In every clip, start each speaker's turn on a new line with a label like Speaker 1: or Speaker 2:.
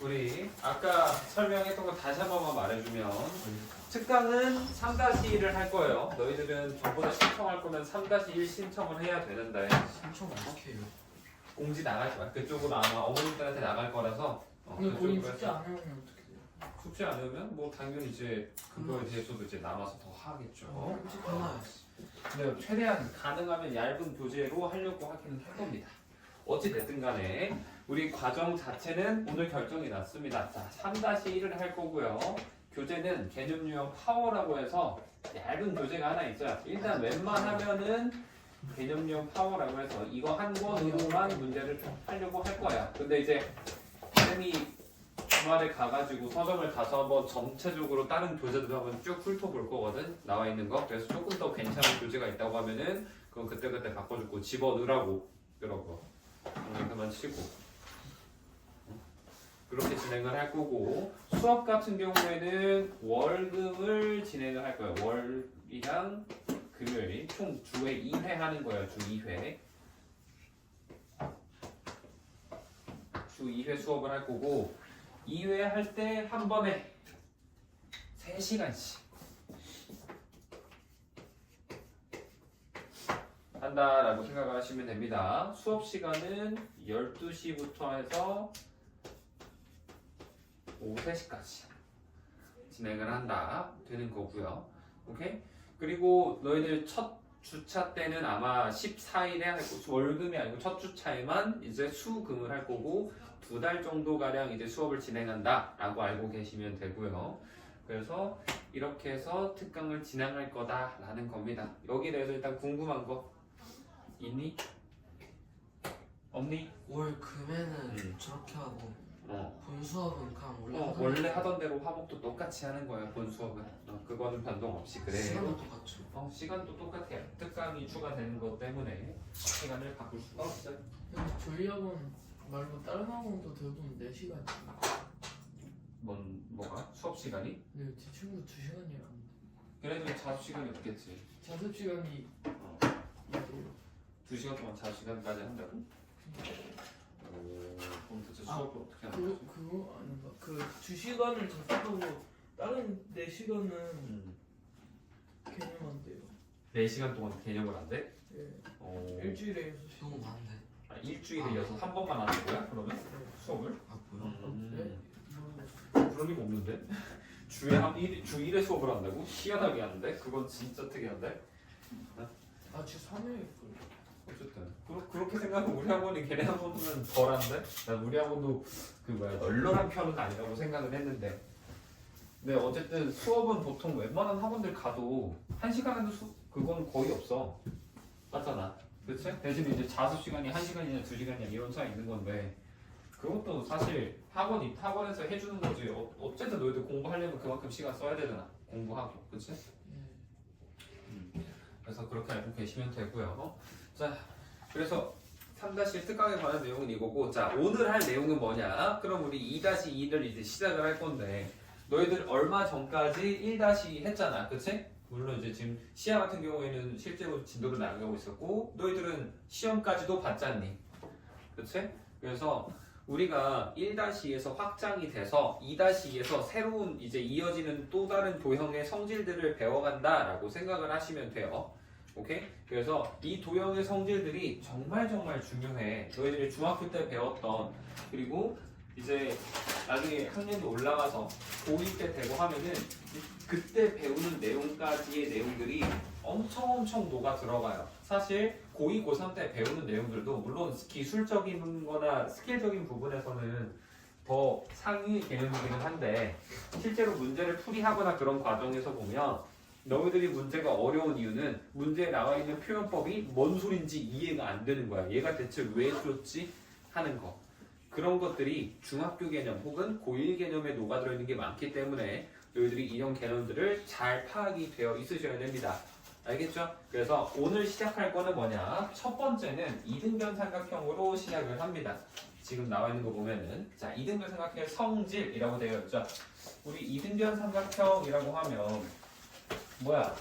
Speaker 1: 우리 아까 설명했던 거 다시 한 번만 말해주면 특강은 3-1을 할 거예요. 너희들은 전부 다 신청할 거면 3-1 신청을 해야 되는데
Speaker 2: 신청 어떻게 해요?
Speaker 1: 공지 나갈 거야. 그쪽으로 아마 어머님들한테 나갈 거라서
Speaker 3: 근데 본인
Speaker 1: 그쪽으로
Speaker 3: 숙제
Speaker 1: 해서
Speaker 3: 안 해오면 어떻게 돼요?
Speaker 1: 숙제 안 해오면 뭐 당연히 이제 그거에 대해서도 이제 남아서 더 하겠죠.
Speaker 2: 끝나요.
Speaker 1: 근데 최대한 가능하면 얇은 교재로 하려고 하기는 할 겁니다. 어찌 됐든 간에 우리 과정 자체는 오늘 결정이 났습니다. 자, 3-1을 할 거고요. 교재는 개념 유형 파워라고 해서 얇은 교재가 하나 있어요. 일단 웬만하면은 개념 유형 파워라고 해서 이거 한 권으로만 문제를 하려고 할 거야. 근데 이제 쌤이 주말에 가가지고 서점을 가서 한번 전체적으로 다른 교재들 한번 쭉 훑어볼 거거든. 나와 있는 거. 그래서 조금 더 괜찮은 교재가 있다고 하면은 그건 그때그때 바꿔주고 집어넣으라고 그러고 그만 치고 그렇게 진행을 할 거고, 수업 같은 경우에는 월금을 진행을 할 거예요. 월이랑 금요일 총 주에 2회 하는 거예요. 주 2회. 주 2회 수업을 할 거고, 2회 할 때 한 번에 3시간씩 한다라고 생각을 하시면 됩니다. 수업 시간은 12시부터 해서 오후 3시까지 진행을 한다 되는 거고요. 오케이? 그리고 너희들 첫 주차 때는 아마 14일에 할 거고, 월금이 아니고 첫 주차에만 이제 수금을 할 거고 2달 정도 가량 이제 수업을 진행한다라고 알고 계시면 되고요. 그래서 이렇게 해서 특강을 진행할 거다라는 겁니다. 여기에 대해서 일단 궁금한 거 있니? 없니?
Speaker 2: 월 금에는 저렇게 하고 본 수업은 그냥
Speaker 1: 원래 하던 대로 화목도 똑같이 하는 거예요. 본 수업은 그거는 변동 없이 그래.
Speaker 2: 시간도 똑같죠.
Speaker 1: 시간도 똑같아요. 특강이 추가되는 것 때문에 시간을 바꿀 수가 없어요.
Speaker 3: 근데 저희 학원 말고 다른 학원도 대부분 4시간이에요.
Speaker 1: 뭐가? 수업 시간이?
Speaker 3: 네, 제 친구 2시간이라고.
Speaker 1: 그래도 자습 시간이 없겠지.
Speaker 3: 자습 시간이
Speaker 1: 2시간 동안 자습 시간까지 한다고? 그럼 도대체 수업을 어떻게 하는 거지?
Speaker 3: 그거 아닌가? 그 2시간을 자습하고 다른 4시간은 개념 안 돼요.
Speaker 1: 4시간 동안 개념을 안 돼?
Speaker 3: 네. 일주일에 6시간.
Speaker 2: 너무 많은데.
Speaker 1: 일주일에 이어서 한 번만 하는 거야? 그러면? 수업을?
Speaker 2: 아 뭐야?
Speaker 3: 네?
Speaker 1: 그럴 리가 없는데? 주 1회 수업을 한다고? 희한하게 하는데? 그건 진짜 특이한데?
Speaker 3: 아, 주 3회일 거예요.
Speaker 1: 어쨌든 그렇게 생각하면 우리 학원이 걔네 학원은 덜한데? 난 우리 학원도 널널한 편은 아니라고 생각은 했는데, 근데 어쨌든 수업은 보통 웬만한 학원들 가도 1시간 하는 그건 거의 없어. 맞잖아. 그치? 대신 이제 자습 시간이 1시간이냐 2시간이냐 이런 차이 있는 건데, 그것도 사실 학원에서 해주는 거지. 어쨌든 너희들 공부하려면 그만큼 시간 써야 되잖아. 공부하고. 그치? 그래서 그렇게 알고 계시면 되고요. 자, 그래서 3-1 특강에 관한 내용은 이거고, 자, 오늘 할 내용은 뭐냐? 그럼 우리 2-2를 이제 시작을 할 건데, 너희들 얼마 전까지 1-2 했잖아. 그치? 물론 이제 지금 시야 같은 경우에는 실제로 진도를 나가고 있었고, 너희들은 시험까지도 봤잖니. 그치? 그래서 우리가 1-2에서 확장이 돼서 2-2에서 새로운 이제 이어지는 또 다른 도형의 성질들을 배워간다라고 생각을 하시면 돼요. 오케이? 그래서 이 도형의 성질들이 정말 중요해. 너희들이 중학교 때 배웠던, 그리고 이제 나중에 학년이 올라가서 고2 때 되고 하면은 그때 배우는 내용까지의 내용들이 엄청 녹아 들어가요. 사실 고2, 고3 때 배우는 내용들도 물론 기술적인 거나 스킬적인 부분에서는 더 상위 개념이기는 한데, 실제로 문제를 풀이하거나 그런 과정에서 보면 너희들이 문제가 어려운 이유는 문제에 나와 있는 표현법이 뭔 소린지 이해가 안 되는 거야. 얘가 대체 왜 줬지? 하는 거. 그런 것들이 중학교 개념 혹은 고1 개념에 녹아들어 있는 게 많기 때문에 너희들이 이런 개념들을 잘 파악이 되어 있으셔야 됩니다. 알겠죠? 그래서 오늘 시작할 거는 뭐냐? 첫 번째는 이등변 삼각형으로 시작을 합니다. 지금 나와 있는 거 보면은, 자, 이등변 삼각형의 성질이라고 되어 있죠. 우리 이등변 삼각형이라고 하면 뭐야?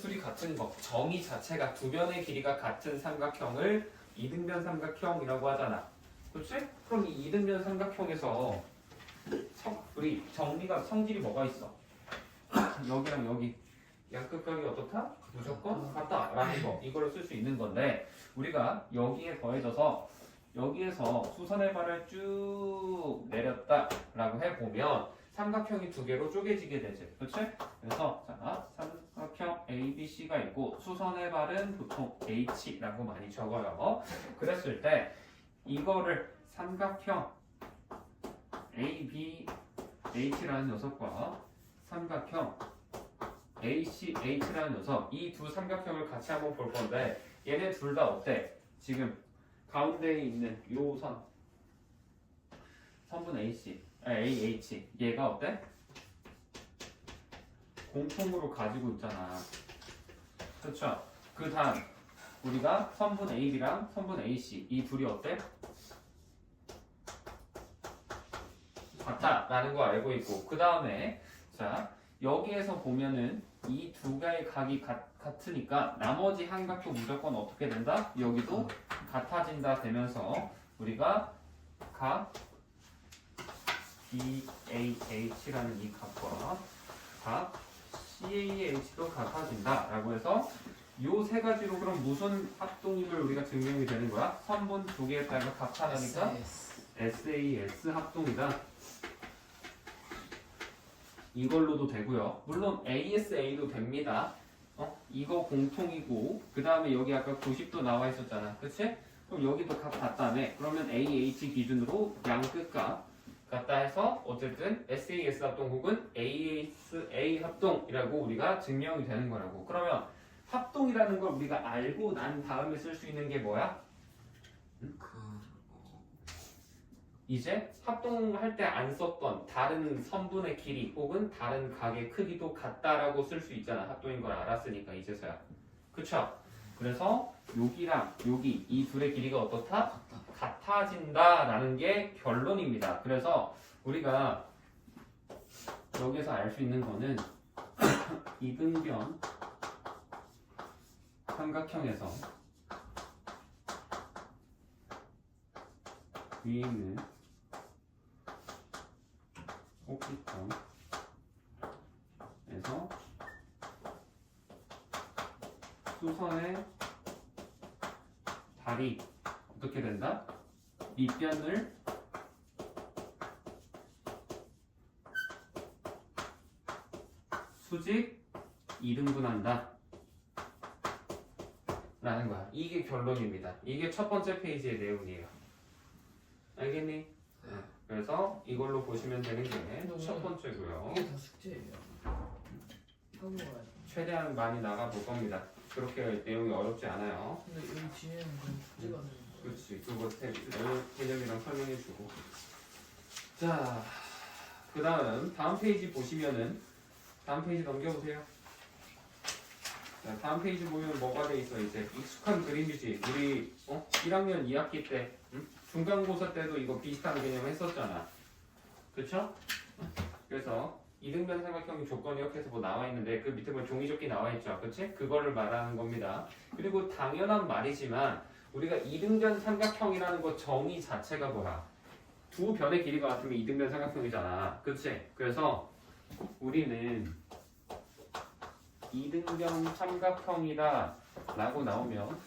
Speaker 1: 둘이 같은 거, 정의 자체가 두 변의 길이가 같은 삼각형을 이등변 삼각형이라고 하잖아. 그렇지? 그럼 이 이등변 삼각형에서 우리 정리가 성질이 뭐가 있어? 여기랑 여기 양끝각이 어떻다? 무조건 같다라는 거 이걸로 쓸 수 있는 건데 우리가 여기에 더해져서 여기에서 수선의 발을 쭉 내렸다라고 해보면 삼각형이 두 개로 쪼개지게 되지, 그렇지? 그래서 자 삼각형 ABC가 있고 수선의 발은 보통 H라고 많이 적어요. 그랬을 때 이거를 삼각형 ABH라는 녀석과 삼각형 ACH라는 녀석 이 두 삼각형을 같이 한번 볼 건데 얘네 둘 다 어때? 지금 가운데에 있는 요 선분 AH 얘가 어때? 공통으로 가지고 있잖아. 그렇죠? 그 다음 우리가 선분 AB랑 선분 AC 이 둘이 어때? 같다라는 거 알고 있고 그 다음에 자 여기에서 보면은 이 두 개의 각이 같으니까 나머지 한 각도 무조건 어떻게 된다? 여기도 같아진다 되면서 우리가 각 BAH라는 이 각과 각 CAH도 같아진다 라고 해서 요 세 가지로 그럼 무슨 합동임을 우리가 증명이 되는 거야? 선분 두 개에 따라 같하다니까 SAS 합동이다. 이걸로도 되고요. 물론 ASA도 됩니다. 이거 공통이고 그 다음에 여기 아까 90도 나와 있었잖아. 그치? 그럼 여기도 각 같다네. 그러면 AH 기준으로 양끝각 같다 해서 어쨌든 SAS 합동 혹은 ASA 합동이라고 우리가 증명이 되는 거라고. 그러면 합동이라는 걸 우리가 알고 난 다음에 쓸 수 있는 게 뭐야? 이제 합동할 때 안 썼던 다른 선분의 길이 혹은 다른 각의 크기도 같다라고 쓸 수 있잖아. 합동인 걸 알았으니까 이제서야. 그쵸? 그래서 여기랑 여기 이 둘의 길이가 어떻다? 같아진다라는 게 결론입니다. 그래서 우리가 여기서 알 수 있는 거는 이등변 삼각형에서 위에 있는 꼭지점에서 수선의 발이 어떻게 된다? 밑변을 수직 2등분한다 라는 거야. 이게 결론입니다. 이게 첫 번째 페이지의 내용이에요. 알겠니?
Speaker 2: 네.
Speaker 1: 그래서 이걸로 보시면 되는 게 첫 번째고요.
Speaker 3: 이게 다 숙제예요. 하고 가야죠.
Speaker 1: 최대한 많이 나가볼 겁니다. 그렇게 내용이 어렵지 않아요.
Speaker 3: 근데 여기 뒤에는 그냥 숙제가 되는 거예요.
Speaker 1: 그렇지. 그거 개념이랑 설명해주고. 자, 그 다음 페이지 보시면은 다음 페이지 넘겨보세요. 자, 다음 페이지 보면 뭐가 돼 있어 이제 익숙한 그림이지. 우리 1학년 2학기 때 중간고사 때도 이거 비슷한 개념 했었잖아. 그쵸? 그래서 이등변 삼각형의 조건이 이렇게 해서 뭐 나와 있는데 그 밑에 보면 종이접기 나와 있죠. 그치? 그거를 말하는 겁니다. 그리고 당연한 말이지만 우리가 이등변 삼각형이라는 거 정의 자체가 뭐야? 두 변의 길이가 같으면 이등변 삼각형이잖아. 그치? 그래서 우리는 이등변 삼각형이다 라고 나오면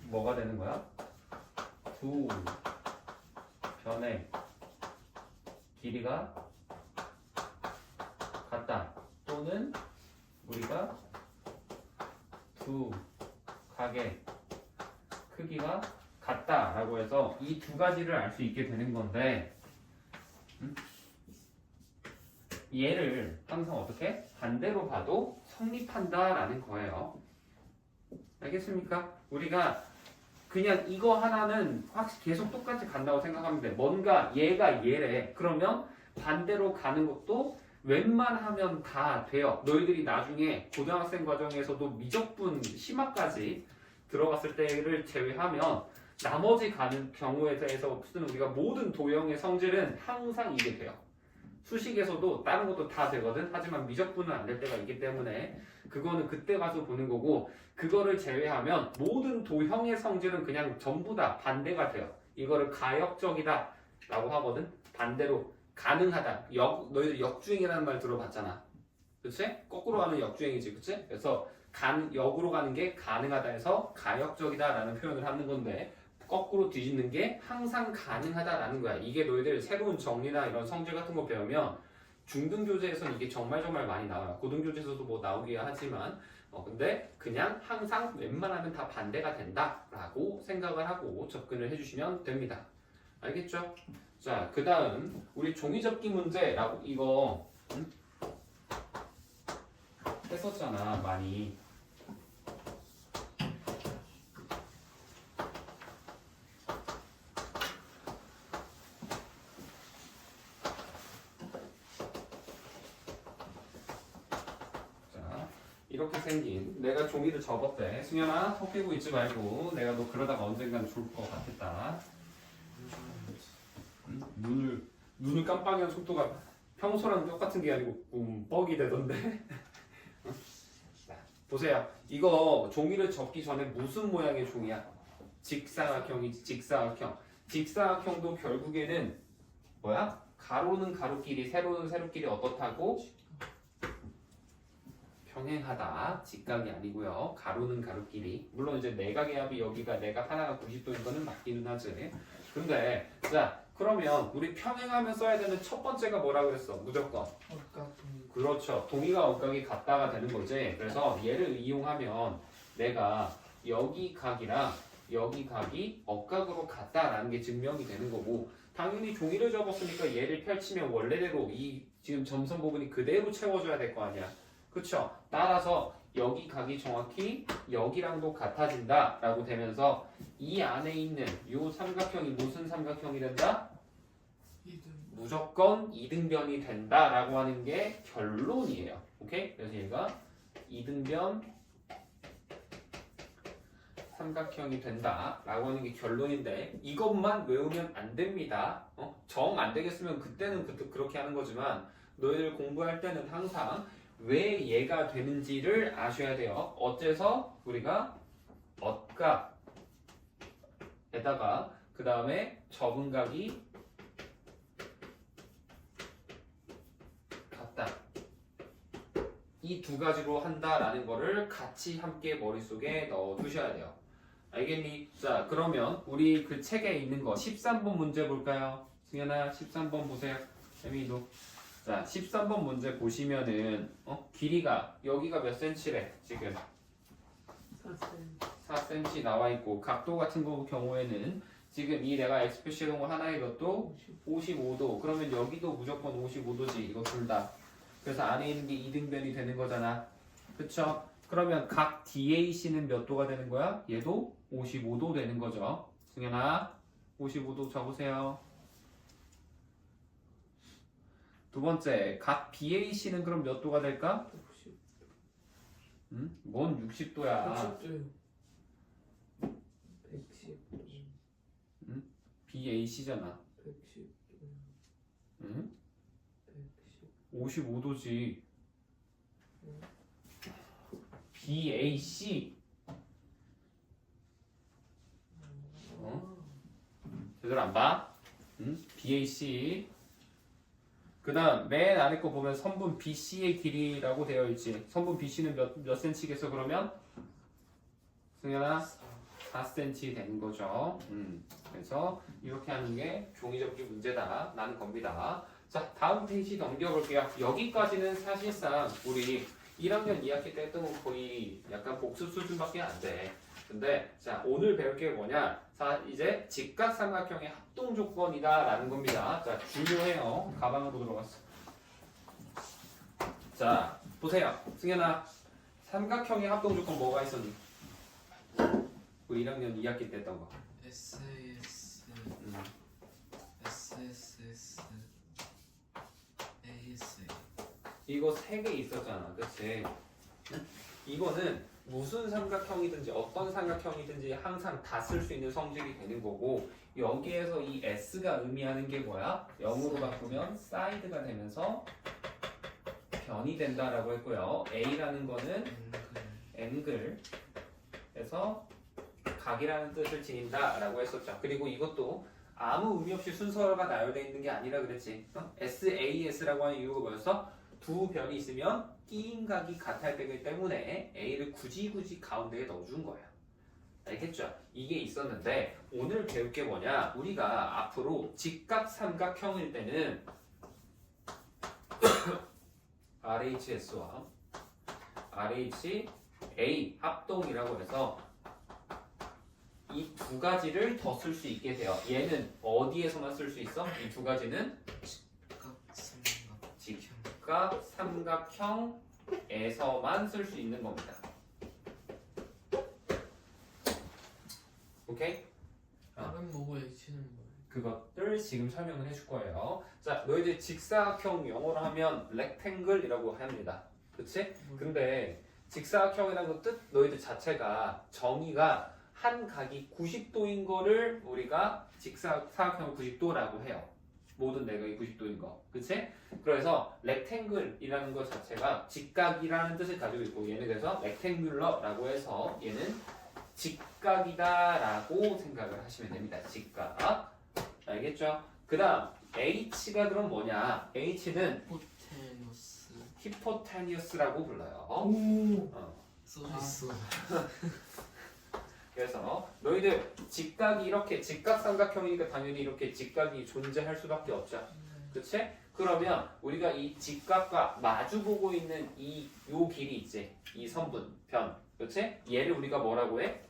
Speaker 1: 뭐가 되는 거야? 두 변의 길이가 같다 또는 우리가 두 각의 크기가 같다 라고 해서 이 두 가지를 알 수 있게 되는 건데 얘를 항상 어떻게? 반대로 봐도 성립한다 라는 거예요. 알겠습니까? 우리가 그냥 이거 하나는 확실히 계속 똑같이 간다고 생각하면 돼. 뭔가 얘가 얘래. 그러면 반대로 가는 것도 웬만하면 다 돼요. 너희들이 나중에 고등학생 과정에서도 미적분 심화까지 들어갔을 때를 제외하면 나머지 가는 경우에 대해서 쓰는 우리가 모든 도형의 성질은 항상 이게 돼요. 수식에서도 다른 것도 다 되거든. 하지만 미적분은 안 될 때가 있기 때문에 그거는 그때 가서 보는 거고 그거를 제외하면 모든 도형의 성질은 그냥 전부 다 반대가 돼요. 이거를 가역적이다 라고 하거든. 반대로 가능하다. 너희들 역주행이라는 말 들어봤잖아. 그치? 거꾸로 가는 역주행이지. 그치? 그래서 역으로 가는 게 가능하다 해서 가역적이다라는 표현을 하는 건데 거꾸로 뒤집는 게 항상 가능하다라는 거야. 이게 너희들 새로운 정리나 이런 성질 같은 거 배우면 중등교재에서는 이게 정말 많이 나와요. 고등교재에서도 뭐 나오긴 하지만 근데 그냥 항상 웬만하면 다 반대가 된다라고 생각을 하고 접근을 해주시면 됩니다. 알겠죠? 자, 그 다음 우리 종이접기 문제라고 이거 했었잖아 많이. 이렇게 생긴 내가 종이를 접었대. 승현아 속 끼고 있지 말고 내가 너 그러다가 언젠간 죽을 것 같았다. 눈을 깜빡이는 속도가 평소랑 똑같은 게 아니고 뻑이 되던데. 자, 보세요. 이거 종이를 접기 전에 무슨 모양의 종이야? 직사각형이지. 직사각형. 직사각형도 결국에는 뭐야? 가로는 가로끼리 세로는 세로끼리 어떻다고? 평행하다. 직각이 아니고요. 가로는 가로끼리. 물론 이제 내각의 합이 여기가 내각 하나가 90도인 거는 맞기는 하지. 근데 자 그러면 우리 평행하면 써야 되는 첫 번째가 뭐라고 그랬어? 무조건. 그렇죠. 동의가 억각이 같다가 되는 거지. 그래서 얘를 이용하면 내가 여기 각이랑 여기 각이 억각으로 같다라는 게 증명이 되는 거고 당연히 종이를 접었으니까 얘를 펼치면 원래대로 이 지금 점선 부분이 그대로 채워줘야 될 거 아니야. 그쵸? 따라서 여기 각이 정확히 여기랑도 같아진다 라고 되면서 이 안에 있는 이 삼각형이 무슨 삼각형이 된다? 무조건 이등변이 된다 라고 하는 게 결론이에요. 오케이? 그래서 얘가 이등변 삼각형이 된다 라고 하는 게 결론인데 이것만 외우면 안 됩니다. 정 안 되겠으면 그때는 그렇게 하는 거지만 너희들 공부할 때는 항상 왜 얘가 되는지를 아셔야 돼요. 어째서 우리가 억각에다가 그 다음에 접은각이 같다. 이 두 가지로 한다라는 거를 같이 함께 머릿속에 넣어 두셔야 돼요. 알겠니? 자, 그러면 우리 그 책에 있는 거 13번 문제 볼까요? 승현아 13번 보세요. 혜민이도. 자, 13번 문제 보시면은 길이가 여기가 몇 센치래? 지금 4cm 나와 있고 각도 같은 경우에는 지금 이 내가 x 표시해놓은 거 하나의 몇 도? 55도. 그러면 여기도 무조건 55도지. 이거 둘 다. 그래서 안에 있는 게 이등변이 되는 거잖아. 그쵸? 그러면 각 DAC는 몇 도가 되는 거야? 얘도 55도 되는 거죠. 승현아 55도 적으세요. 두 번째, 각 BAC는 그럼 몇 도가 될까? 응? 뭔 60도야.
Speaker 3: 60도요. 110.
Speaker 1: 응? BAC잖아.
Speaker 3: 110.
Speaker 1: 응?
Speaker 3: 110.
Speaker 1: 55도지. BAC. 제대로 안 봐? 응? BAC. 그 다음 맨 아래 거 보면 선분 BC의 길이라고 되어 있지. 선분 BC는 몇 cm겠어 그러면? 승현아? 4cm 되는 거죠. 그래서 이렇게 하는 게 종이접기 문제다 라는 겁니다. 자, 다음 페이지 넘겨볼게요. 여기까지는 사실상 우리 1학년 2학기 때 했던 건 거의 약간 복습 수준밖에 안 돼. 근데 자, 오늘 배울 게 뭐냐? 자, 이제 직각삼각형의 합동 조건이다 라는 겁니다. 자, 중요해요. 가방으로 들어갔어. 자, 보세요. 승현아, 삼각형의 합동 조건 뭐가 있었니? 우리 1학년 2학기 때 했던 거.
Speaker 2: SAS SSS ASA
Speaker 1: 이거 3개 있었잖아. 그치? 이거는 무슨 삼각형이든지 어떤 삼각형이든지 항상 다 쓸 수 있는 성질이 되는 거고 여기에서 이 S가 의미하는 게 뭐야? 0으로 바꾸면 사이드가 되면서 변이 된다라고 했고요. A라는 거는 앵글에서 각이라는 뜻을 지닌다라고 했었죠. 그리고 이것도 아무 의미 없이 순서가 나열되어 있는 게 아니라 그랬지. SAS라고 하는 이유가 뭐였어? 두 변이 있으면 끼인 각이 같아야 되기 때문에 A를 굳이 가운데에 넣어준 거야. 알겠죠? 이게 있었는데 오늘 배울 게 뭐냐? 우리가 앞으로 직각삼각형일 때는 RHS와 RHA 합동이라고 해서 이 두 가지를 더 쓸 수 있게 돼요. 얘는 어디에서만 쓸 수 있어? 이 두 가지는 직각삼각형에서만 쓸 수 있는 겁니다. 오케이?
Speaker 2: R은 뭐고 H는 뭐예요?
Speaker 1: 그것들 지금 설명을 해줄 거예요. 자, 너희들 직사각형 영어로 하면 rectangle이라고 합니다. 그치? 근데 직사각형이라는 뜻 너희들 자체가 정의가 한 각이 90도인 거를 우리가 직사각형 90도라고 해요. 모든 내각이 90도인 거. 그치? 그래서 rectangle이라는 것 자체가 직각이라는 뜻을 가지고 있고 얘는 그래서 rectangular라고 해서 얘는 직각이다라고 생각을 하시면 됩니다. 직각. 알겠죠? 그 다음 H가 그럼 뭐냐? H는
Speaker 2: 포테누스
Speaker 1: 히포테니우스라고 불러요.
Speaker 3: 오.
Speaker 2: 써있어.
Speaker 1: 그래서 너희들 직각이 이렇게 직각삼각형이니까 당연히 이렇게 직각이 존재할 수밖에 없죠. 그치? 그러면 우리가 이 직각과 마주보고 있는 요 길이 있지. 이 선분, 변. 그치? 얘를 우리가 뭐라고 해?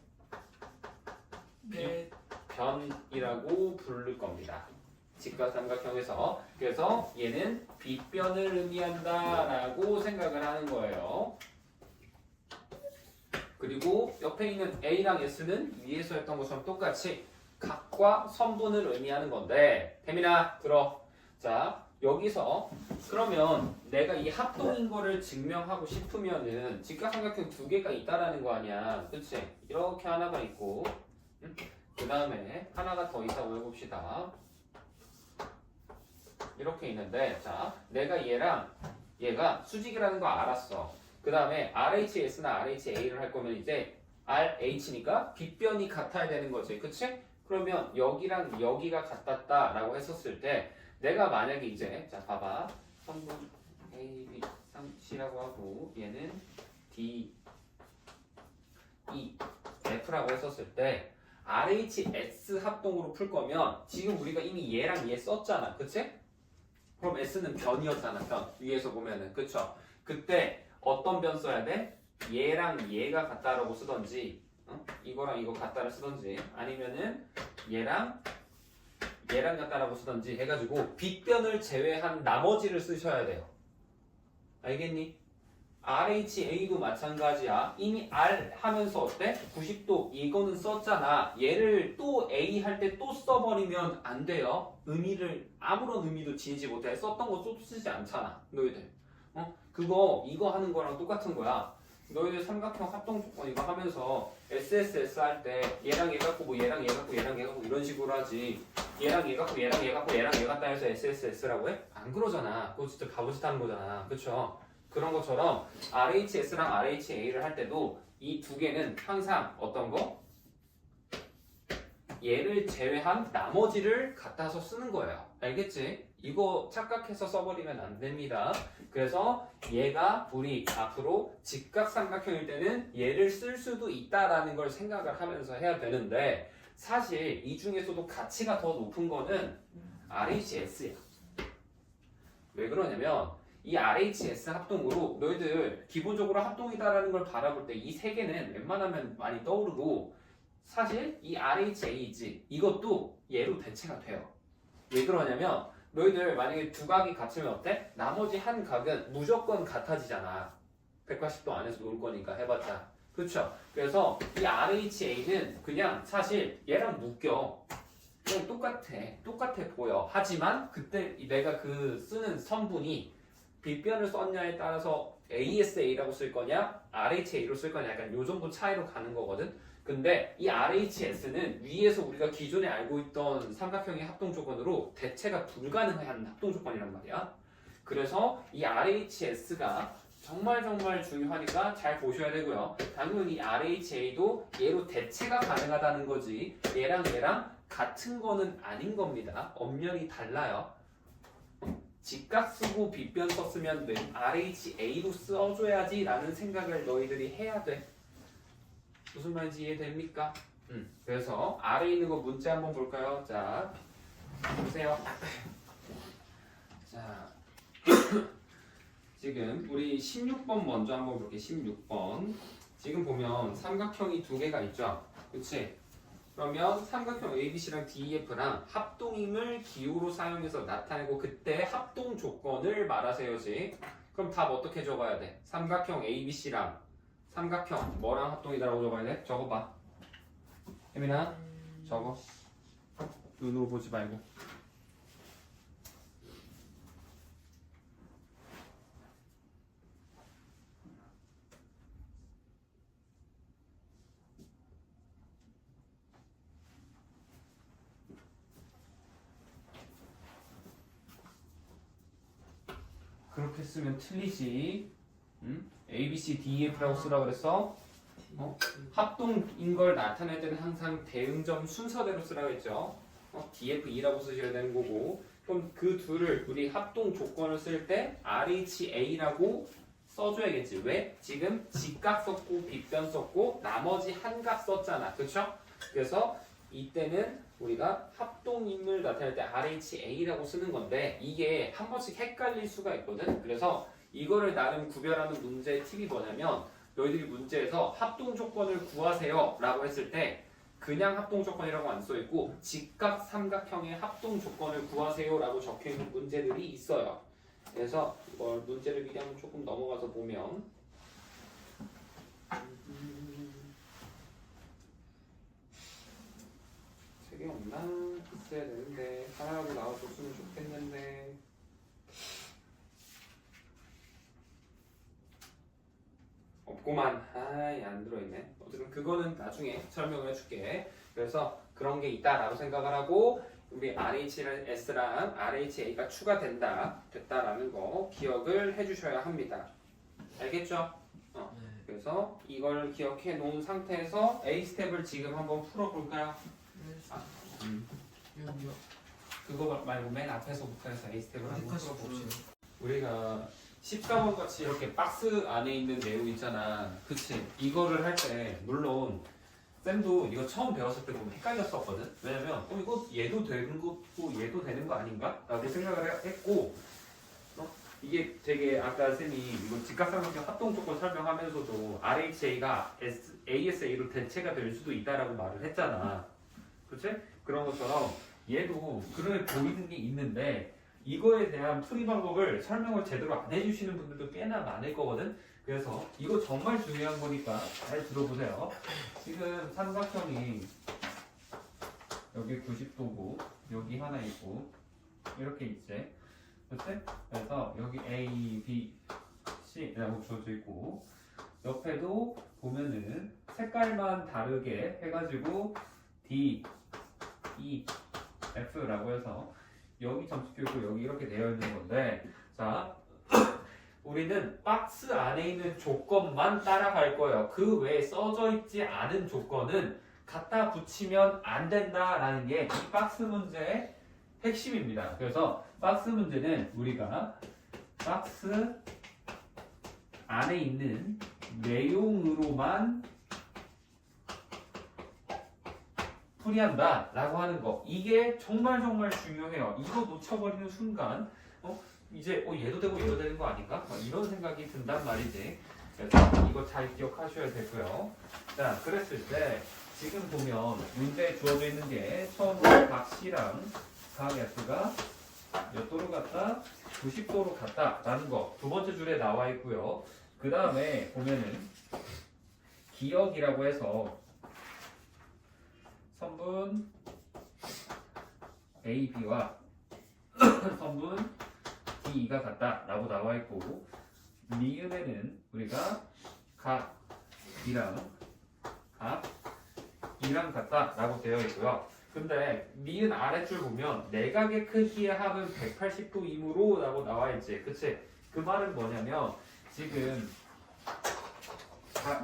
Speaker 3: 네.
Speaker 1: 변이라고 부를 겁니다. 직각삼각형에서. 그래서 얘는 빗변을 의미한다라고 생각을 하는 거예요. 그리고 옆에 있는 A랑 S는 위에서 했던 것처럼 똑같이 각과 선분을 의미하는 건데 태민아 들어. 자 여기서 그러면 내가 이 합동인 거를 증명하고 싶으면은 직각삼각형 두 개가 있다라는 거 아니야. 그치? 이렇게 하나가 있고 그 다음에 하나가 더 있다고 해봅시다. 이렇게 있는데 자 내가 얘랑 얘가 수직이라는 거 알았어. 그 다음에 RHS나 RHA를 할 거면 이제 RH니까 빗변이 같아야 되는 거지. 그치? 그러면 여기랑 여기가 같았다라고 했었을 때 내가 만약에 이제 자 봐봐 선분 A, B, C라고 하고 얘는 D, E, F라고 했었을 때 RHS 합동으로 풀 거면 지금 우리가 이미 얘랑 얘 썼잖아. 그치? 그럼 S는 변이었잖아. 변 위에서 보면은 그쵸? 그때 어떤 변 써야 돼? 얘랑 얘가 같다라고 쓰던지 이거랑 이거 같다를 쓰던지 아니면은 얘랑 같다라고 쓰던지 해가지고 빗변을 제외한 나머지를 쓰셔야 돼요. 알겠니? RHA도 마찬가지야. 이미 R 하면서 어때? 90도 이거는 썼잖아. 얘를 또 A 할 때 또 써버리면 안 돼요. 의미를 아무런 의미도 지니지 못해. 썼던 거 또 쓰지 않잖아. 너희들. 그거 이거 하는 거랑 똑같은 거야. 너희들 삼각형 합동 조건 이거 하면서 SSS 할 때 얘랑 얘 갖고 뭐 얘랑 얘 갖고 얘랑 얘 갖고 이런 식으로 하지. 얘랑 얘 갖고 얘랑 얘 갖고 얘랑 얘 갖다 해서 SSS라고 해? 안 그러잖아. 그거 진짜 바보짓 하는 거잖아. 그쵸? 그런 것처럼 RHS랑 RHA를 할 때도 이 두 개는 항상 어떤 거? 얘를 제외한 나머지를 갖다서 쓰는 거예요. 알겠지? 이거 착각해서 써버리면 안 됩니다. 그래서 얘가 우리 앞으로 직각삼각형일 때는 얘를 쓸 수도 있다라는 걸 생각을 하면서 해야 되는데 사실 이 중에서도 가치가 더 높은 거는 RHS야. 왜 그러냐면 이 RHS 합동으로 너희들 기본적으로 합동이다라는 걸 바라볼 때 이 세 개는 웬만하면 많이 떠오르고 사실 이 RHA지 이것도 얘로 대체가 돼요. 왜 그러냐면 너희들 만약에 두 각이 같으면 어때? 나머지 한 각은 무조건 같아지잖아. 180도 안에서 놀 거니까 해봤자. 그렇죠? 그래서 이 RHA는 그냥 사실 얘랑 묶여. 그냥 똑같아 보여. 하지만 그때 내가 그 쓰는 선분이 빗변을 썼냐에 따라서 ASA라고 쓸 거냐 RHA로 쓸 거냐 약간 요 정도 차이로 가는 거거든. 근데 이 RHS는 위에서 우리가 기존에 알고 있던 삼각형의 합동 조건으로 대체가 불가능한 합동 조건이란 말이야. 그래서 이 RHS가 정말 중요하니까 잘 보셔야 되고요. 당연히 RHA도 얘로 대체가 가능하다는 거지. 얘랑 같은 거는 아닌 겁니다. 엄연히 달라요. 직각 쓰고 빗변 썼으면 RHA로 써줘야지 라는 생각을 너희들이 해야 돼. 무슨 말인지 이해됩니까? 그래서 아래에 있는 거 문제 한번 볼까요? 자, 보세요. 자, 지금 우리 16번 먼저 한번 볼게요. 16번. 지금 보면 삼각형이 두 개가 있죠. 그치? 그러면 삼각형 ABC랑 DEF랑 합동임을 기호로 사용해서 나타내고 그때 합동 조건을 말하세요지. 그럼 답 어떻게 적어야 돼? 삼각형 ABC랑 삼각형 뭐랑 합동이다라고 적어야 돼? 적어봐. 혜민아 적어. 눈으로 보지 말고. 그렇게 쓰면 틀리지. A, B, C, D, F라고 쓰라고 그랬어. 합동인 걸 나타낼 때는 항상 대응점 순서대로 쓰라고 했죠. DFE라고 쓰셔야 되는 거고. 그럼 그 둘을 우리 합동 조건을 쓸 때 RHA라고 써줘야겠지. 왜? 지금 직각 썼고 빗변 썼고 나머지 한 값 썼잖아. 그쵸? 그래서 이때는 우리가 합동임을 나타낼 때 RHA라고 쓰는 건데 이게 한 번씩 헷갈릴 수가 있거든. 그래서 이거를 나름 구별하는 문제의 팁이 뭐냐면 너희들이 문제에서 합동 조건을 구하세요 라고 했을 때 그냥 합동 조건이라고 안 써있고 직각 삼각형의 합동 조건을 구하세요 라고 적혀있는 문제들이 있어요. 그래서 이걸 문제를 미리 한번 조금 넘어가서 보면 세 개 없나? 있어야 되는데 하나라도 나와줬으면 좋겠는데 없구만. 아이 안 들어있네. 어쨌든 그거는 나중에 설명을 해줄게. 그래서 그런 게 있다라고 생각을 하고 우리 RHS랑 RHA가 됐다라는 거 기억을 해주셔야 합니다. 알겠죠? 그래서 이걸 기억해 놓은 상태에서 A 스텝을 지금 한번 풀어볼까요? 그거 말고 맨 앞에서부터 해서 A 스텝을 한번 풀어봅시다. 우리가 14번 같이 이렇게 박스 안에 있는 내용 있잖아. 그치? 이거를 할 때 물론 쌤도 이거 처음 배웠을 때 보면 헷갈렸었거든. 왜냐면 이거 얘도 되는 거고 얘도 되는 거 아닌가? 라고 생각을 했고 이게 되게 아까 쌤이 이거 직각삼각형 합동 조건 설명하면서도 RHA가 ASA로 대체가 될 수도 있다라고 말을 했잖아. 그치? 그런 것처럼 얘도 그런 보이는 게 있는데 이거에 대한 풀이 방법을 설명을 제대로 안 해주시는 분들도 꽤나 많을 거거든. 그래서 이거 정말 중요한 거니까 잘 들어보세요. 지금 삼각형이 여기 90도고 여기 하나 있고 이렇게 있지. 그치? 그래서 여기 A, B, C라고 주어져 있고 옆에도 보면은 색깔만 다르게 해가지고 D, E, F라고 해서 여기 점수표 있고 여기 이렇게 되어 있는 건데 자 우리는 박스 안에 있는 조건만 따라갈 거예요. 그 외에 써져 있지 않은 조건은 갖다 붙이면 안 된다라는 게 이 박스 문제의 핵심입니다. 그래서 박스 문제는 우리가 박스 안에 있는 내용으로만 풀이한다 라고 하는 거 이게 정말 중요해요. 이거 놓쳐버리는 순간 이제 얘도 되고 얘도 되는 거 아닌가? 이런 생각이 든단 말이지. 그래서 이거 잘 기억하셔야 되고요. 자, 그랬을 때 지금 보면 문제에 주어져 있는 게 처음으로 각 C랑 각 F가 몇 도로 갔다? 90도로 갔다 라는 거 두 번째 줄에 나와 있고요. 그 다음에 보면은 기역이라고 해서 선분 A, B와 선분 D, E가 같다 라고 나와 있고 니은에는 우리가 각 B랑 각 E랑 같다 라고 되어 있고요. 근데 니은 아래줄 보면 내각의 크기의 합은 180도이므로 라고 나와 있지. 그치? 그 말은 뭐냐면 지금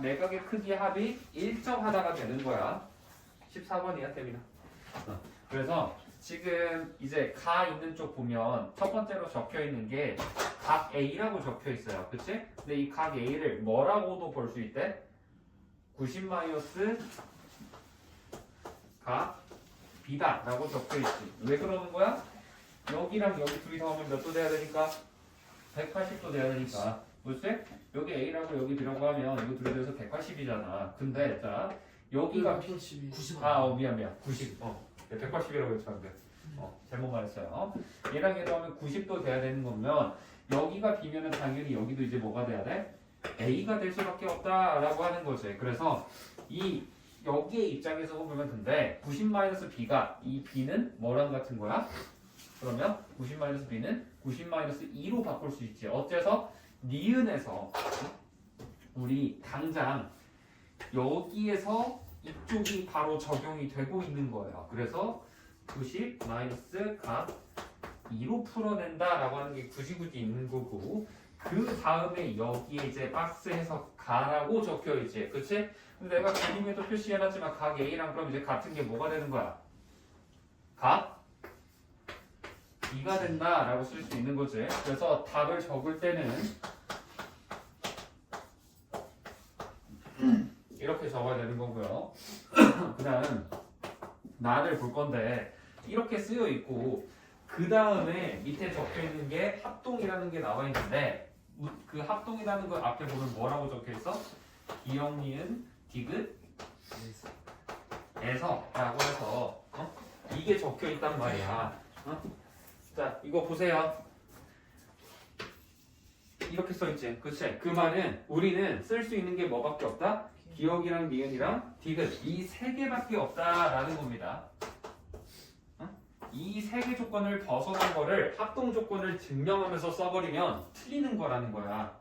Speaker 1: 내각의 크기의 합이 일정하다가 되는 거야. 14번이야, 태민아. 그래서 지금 이제 가 있는 쪽 보면 첫 번째로 적혀 있는 게 각 A라고 적혀 있어요. 그치? 근데 이 각 A를 뭐라고도 볼 수 있대? 90 마이너스 각 B다 라고 적혀 있지. 왜 그러는 거야? 여기랑 여기 둘이 더하면 몇 도 돼야 되니까? 180도 돼야 되니까. 그치? 여기 A라고 여기 B라고 하면 이거 둘이 돼서 180이잖아. 근데 자 여기가
Speaker 2: 90.
Speaker 1: 미안 90 180이라고 했었는데 잘못 말했어요. 얘랑 얘도 하면 90도 돼야 되는 거면 여기가 B면은 당연히 여기도 이제 뭐가 돼야 돼? A가 될 수밖에 없다라고 하는 거지. 그래서 이 여기의 입장에서 보면 근데 90-B가 이 B는 뭐랑 같은 거야? 그러면 90-B는 90-2로 바꿀 수 있지. 어째서? 니은에서 우리 당장 여기에서 이쪽이 바로 적용이 되고 있는 거예요. 그래서 90 마이너스 각 2로 풀어낸다라고 하는 게 굳이 있는 거고 그 다음에 여기에 이제 박스에서 가라고 적혀 있지. 그치? 근데 내가 그림에도 표시해놨지만 각 A랑 그럼 이제 같은 게 뭐가 되는 거야? 각 2가 된다라고 쓸 수 있는 거지. 그래서 답을 적을 때는 이렇게 적어야 되는 거고요. 그 다음 나를 볼 건데 이렇게 쓰여 있고 그 다음에 밑에 적혀 있는 게 합동이라는 게 나와 있는데 그 합동이라는 거 앞에 보면 뭐라고 적혀 있어? 기역, 니은, 디귿, 에서 라고 해서 이게 적혀 있단 말이야. 자 이거 보세요. 이렇게 써 있지. 그치? 그 말은 우리는 쓸 수 있는 게 뭐밖에 없다? 기역이랑 니은이랑 디귿 이 세 개밖에 없다라는 겁니다. 이 세 개 조건을 벗어난 거를 합동 조건을 증명하면서 써버리면 틀리는 거라는 거야.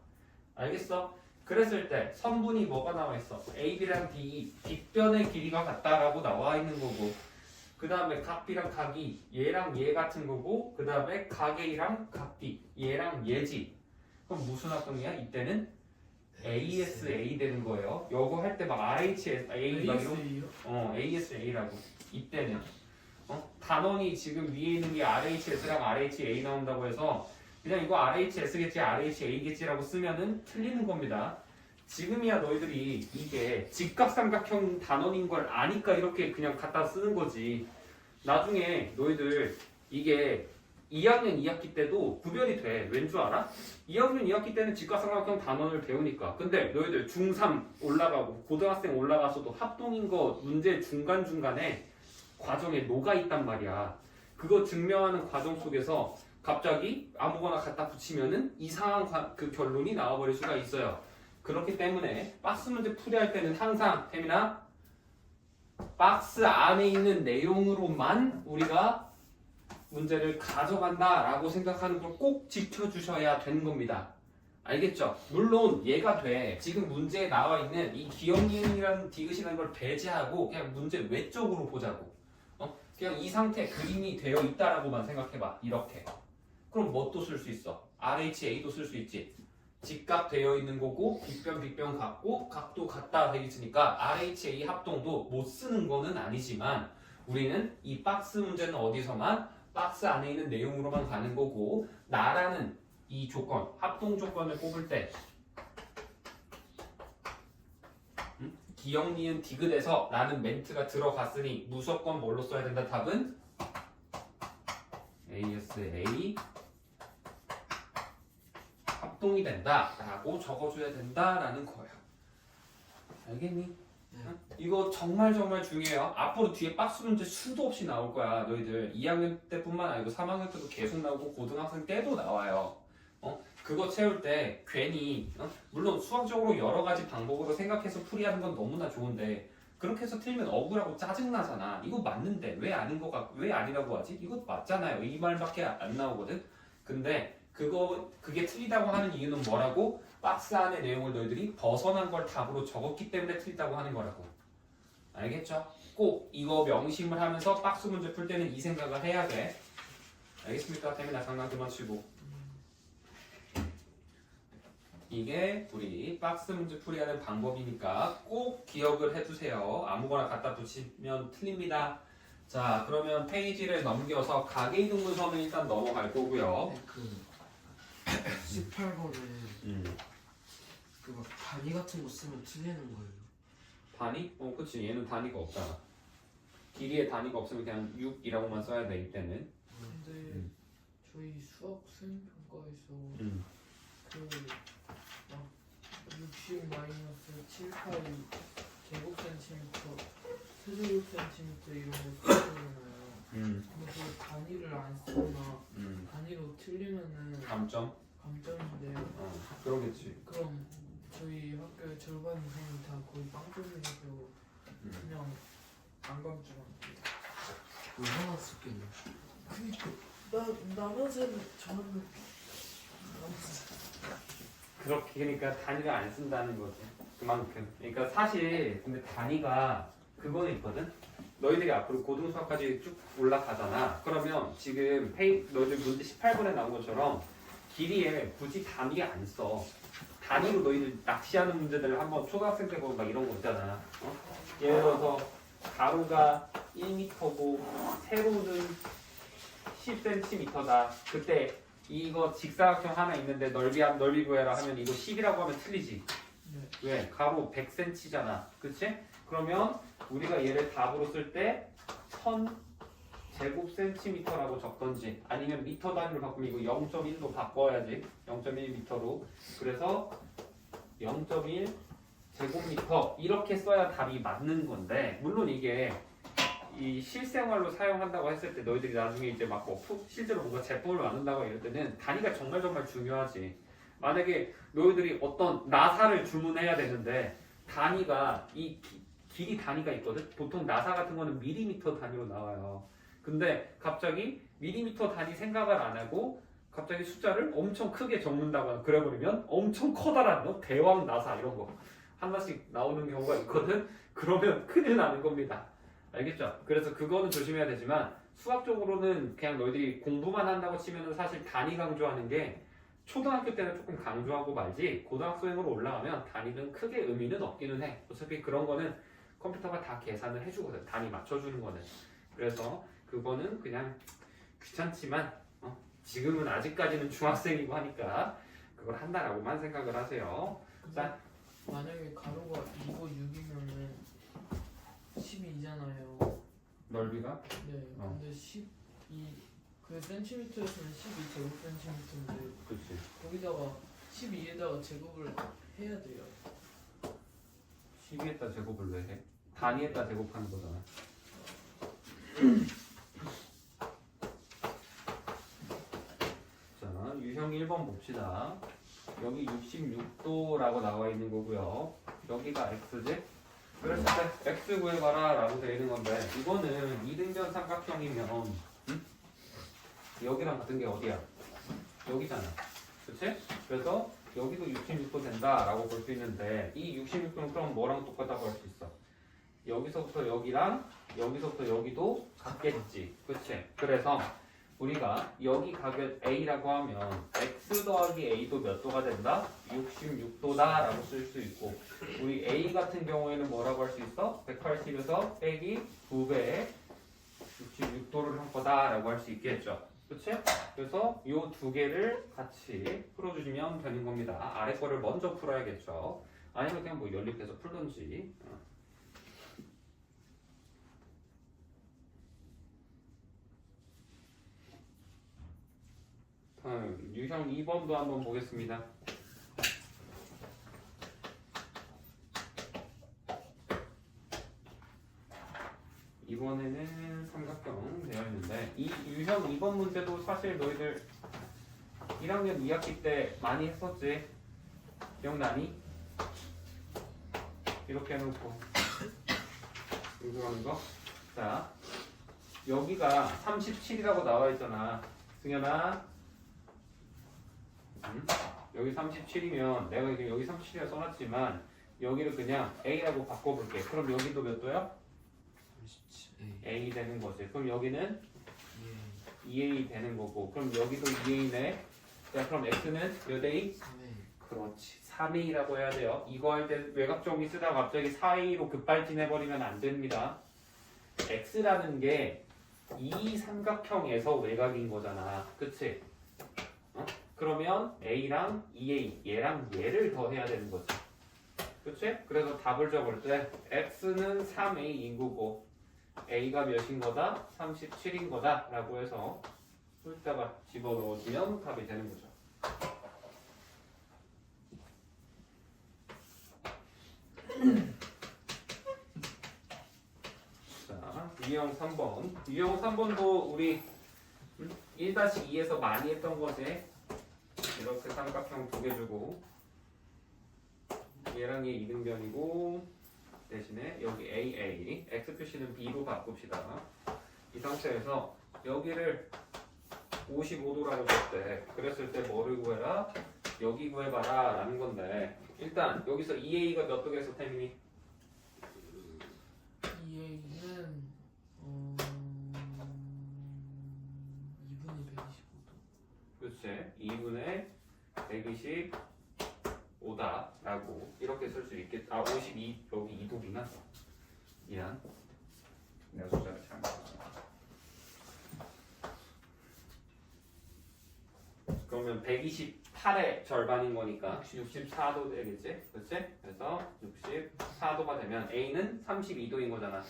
Speaker 1: 알겠어? 그랬을 때 선분이 뭐가 나와 있어? AB랑 D, 빗변의 길이가 같다라고 나와 있는 거고 그 다음에 각 B랑 각이 얘랑 얘 같은 거고 그 다음에 각 A랑 각 B 얘랑 얘지. 그럼 무슨 합동이야? 이때는 ASA 되는 거예요. 요거 할 때 막 RHA 막 이런 ASA라고 이때는 단원이 지금 위에 있는 게 RHS랑 RHA 나온다고 해서 그냥 이거 RHS겠지 RHA겠지라고 쓰면은 틀리는 겁니다. 지금이야 너희들이 이게 직각삼각형 단원인 걸 아니까 이렇게 그냥 갖다 쓰는 거지. 나중에 너희들 이게 2학년 2학기 때도 구별이 돼. 왠 줄 알아? 2학년 2학기 때는 직각삼각형 단원을 배우니까. 근데 너희들 중3 올라가고 고등학생 올라가서도 합동인 거 문제 중간중간에 과정에 녹아 있단 말이야. 그거 증명하는 과정 속에서 갑자기 아무거나 갖다 붙이면은 이상한 그 결론이 나와버릴 수가 있어요. 그렇기 때문에 박스 문제 풀이할 때는 항상 태민아 박스 안에 있는 내용으로만 우리가 문제를 가져간다라고 생각하는 걸 꼭 지켜주셔야 되는 겁니다. 알겠죠? 물론 얘가 돼. 지금 문제에 나와 있는 이 기역, 니은이라는 디귿이라는 걸 배제하고 그냥 문제 외적으로 보자고. 그냥 이 상태 그림이 되어 있다라고만 생각해봐. 이렇게. 그럼 뭐 또 쓸 수 있어? RHA도 쓸 수 있지. 직각 되어 있는 거고 빗변 같고 각도 같다 되어 있으니까 RHA 합동도 못 쓰는 거는 아니지만 우리는 이 박스 문제는 어디서만 박스 안에 있는 내용으로만 가는 거고 나라는 이 조건 합동 조건을 뽑을 때 기역, 니은, 디귿에서 라는 멘트가 들어갔으니 무조건 뭘로 써야 된다? 답은 ASA 합동이 된다 라고 적어줘야 된다라는 거예요. 알겠니?
Speaker 2: 네.
Speaker 1: 이거 정말 중요해요. 앞으로 뒤에 박스 문제 수도 없이 나올 거야. 너희들 2학년 때뿐만 아니고 3학년 때도 계속 나오고 고등학생 때도 나와요. 그거 채울 때 괜히 물론 수학적으로 여러 가지 방법으로 생각해서 풀이하는 건 너무나 좋은데 그렇게 해서 틀리면 억울하고 짜증나잖아. 이거 맞는데 왜 아니라고 하지? 이거 맞잖아요. 이 말밖에 안 나오거든. 근데 그게 틀리다고 하는 이유는 뭐라고? 박스 안의 내용을 너희들이 벗어난 걸 답으로 적었기 때문에 틀리다고 하는 거라고. 알겠죠? 꼭 이거 명심을 하면서 박스 문제 풀 때는 이 생각을 해야 돼. 알겠습니까? 태민아 장난 그만 치고. 이게 우리 박스 문제 풀이하는 방법이니까 꼭 기억을 해두세요. 아무거나 갖다 붙이면 틀립니다. 자, 그러면 페이지를 넘겨서 가계이등분서는 일단 넘어갈 거고요.
Speaker 2: 그 18번에 그 막 단위 같은 거 쓰면 틀리는 거예요.
Speaker 1: 단위? 그치. 얘는 단위가 없잖아. 길이에 단위가 없으면 그냥 6이라고만 써야 돼, 이때는.
Speaker 3: 근데 저희 수학생 평가에서 그막 60 마이너스 7, 8 제곱 센티미터, 세제곱 센티미터 이런 거 쓰잖아요. 근데 그 단위를 안 쓰거나 단위로 틀리면은
Speaker 1: 감점?
Speaker 3: 감점인데
Speaker 1: 그러겠지.
Speaker 3: 그럼 저희 학교 절반 이상이 다 거의 빵점이라서 그냥 안 감점할게요.
Speaker 2: 얼마나 썼겠냐.
Speaker 3: 그니까 나머지는 저는
Speaker 1: 그러니까 단위를 안 쓴다는 거지. 그만큼. 그러니까 사실 근데 단위가 그거는 있거든. 너희들이 앞으로 고등수학까지 쭉 올라가잖아. 그러면 지금 너희들 문제 18번에 나온 것처럼 길이에 굳이 단위 안 써. 단위로 너희들 낚시하는 문제들을 한번 초등학생 때 보면 막 이런 거 있잖아. 예를 들어서 가로가 1m고 세로는 10cm다. 그때 이거 직사각형 하나 있는데 넓이 구해라 하면 이거 10이라고 하면 틀리지.
Speaker 3: 네.
Speaker 1: 왜? 가로 100cm잖아. 그치? 그러면 우리가 얘를 답으로 쓸 때 1000제곱센티미터라고 적던지 아니면 미터 단위로 바꾸면 이거 0.1로 바꿔야지. 0.1m로. 그래서 0.1 제곱미터 이렇게 써야 답이 맞는 건데 물론 이게 이 실생활로 사용한다고 했을 때 너희들이 나중에 이제 막 뭐 실제로 뭔가 제품을 만든다고 이럴 때는 단위가 정말 중요하지. 만약에 너희들이 어떤 나사를 주문해야 되는데 단위가 이 길이 단위가 있거든. 보통 나사 같은 거는 밀리미터 단위로 나와요. 근데 갑자기 밀리미터 단위 생각을 안 하고 갑자기 숫자를 엄청 크게 적는다거나 그래버리면 엄청 커다란 대왕 나사 이런 거 하나씩 나오는 경우가 있거든. 그러면 큰일 나는 겁니다. 알겠죠? 그래서 그거는 조심해야 되지만 수학적으로는 그냥 너희들이 공부만 한다고 치면은 사실 단위 강조하는 게 초등학교 때는 조금 강조하고 말지 고등학생으로 올라가면 단위는 크게 의미는 없기는 해. 어차피 그런 거는 컴퓨터가 다 계산을 해주거든. 단위 맞춰주는 거는. 그래서 그거는 그냥 귀찮지만 지금은 아직까지는 중학생이고 하니까 그걸 한다라고만 생각을 하세요. 자,
Speaker 3: 만약에 가로가 2고 6이면은 12잖아요.
Speaker 1: 넓이가?
Speaker 3: 네. 근데 12 그 센티미터였으면 12 제곱 센티미터인데
Speaker 1: 그렇지.
Speaker 3: 거기다가 12에다가 제곱을 해야 돼요.
Speaker 1: 12에다 제곱을 왜 해? 단위에다 제곱하는 거잖아. 자, 유형 1번 봅시다. 여기 66도라고 나와 있는 거고요. 여기가 x지? 그랬을 때 x 구해봐라 라고 되어 있는 건데 이거는 이등변 삼각형이면 여기랑 같은 게 어디야? 여기잖아. 그치? 그래서 여기도 66도 된다라고 볼 수 있는데 이 66도는 그럼 뭐랑 똑같다고 할 수 있어? 여기서부터 여기랑 여기서부터 여기도 같겠지. 그치? 그래서 우리가 여기 각을 A라고 하면 X 더하기 A도 몇 도가 된다? 66도다 라고 쓸 수 있고 우리 A 같은 경우에는 뭐라고 할 수 있어? 180에서 빼기 2배의 66도를 한 거다 라고 할 수 있겠죠. 그치? 그래서 이 두 개를 같이 풀어주시면 되는 겁니다. 아래 거를 먼저 풀어야겠죠. 아니면 그냥 뭐 연립해서 풀던지. 유형 2번도 한번 보겠습니다. 이번에는 삼각형 되어 있는데 이 유형 2번 문제도 사실 너희들 1학년 2학기 때 많이 했었지. 기억나니? 이렇게 해놓고 이거 하는 거. 자, 여기가 37이라고 나와 있잖아. 승현아, 여기 37이면 내가 여기 37이라 써놨지만 여기를 그냥 A라고 바꿔볼게. 그럼 여기도 몇 도야?
Speaker 2: 37A.
Speaker 1: A 되는 거지. 그럼 여기는 2A 되는 거고. 그럼 여기도 2A네. 자, 그럼 X는 몇 A?
Speaker 2: 3A.
Speaker 1: 그렇지. 3A라고 해야 돼요. 이거 할 때 외곽정리 쓰다가 갑자기 4A로 급발진해버리면 안 됩니다. X라는 게 이 삼각형에서 외곽인 거잖아. 그치? 그러면 A랑 2A, 얘랑 얘를 더해야 되는 거지. 그치? 그래서 답을 적을 때 X는 3A인 거고 A가 몇인 거다? 37인 거다 라고 해서 숫자가 집어넣어주면 답이 되는 거죠. 자, 유형 3번. 유형 3번도 우리 1-2에서 많이 했던 거지. 이렇게 삼각형 두 개 주고 얘랑 얘 이등변이고 대신에 여기 AA, X 표시는 B로 바꿉시다. 이 상태에서 여기를 55도라고 줬대. 그랬을 때 뭐를 구해라? 여기 구해봐라 라는 건데 일단 여기서 2A가 몇 도겠어 태민이?
Speaker 3: EA는 2분의 125도.
Speaker 1: 그렇지. 2분의 125다 라고 이렇게 쓸 수 있겠다. 아 52, 여기 2도구나. 미안. 내가 숫자를 잘못했어. 그러면 128의 절반인 거니까 64도 되겠지? 그렇지? 그래서 64도가 되면 A는 32도인 거잖아.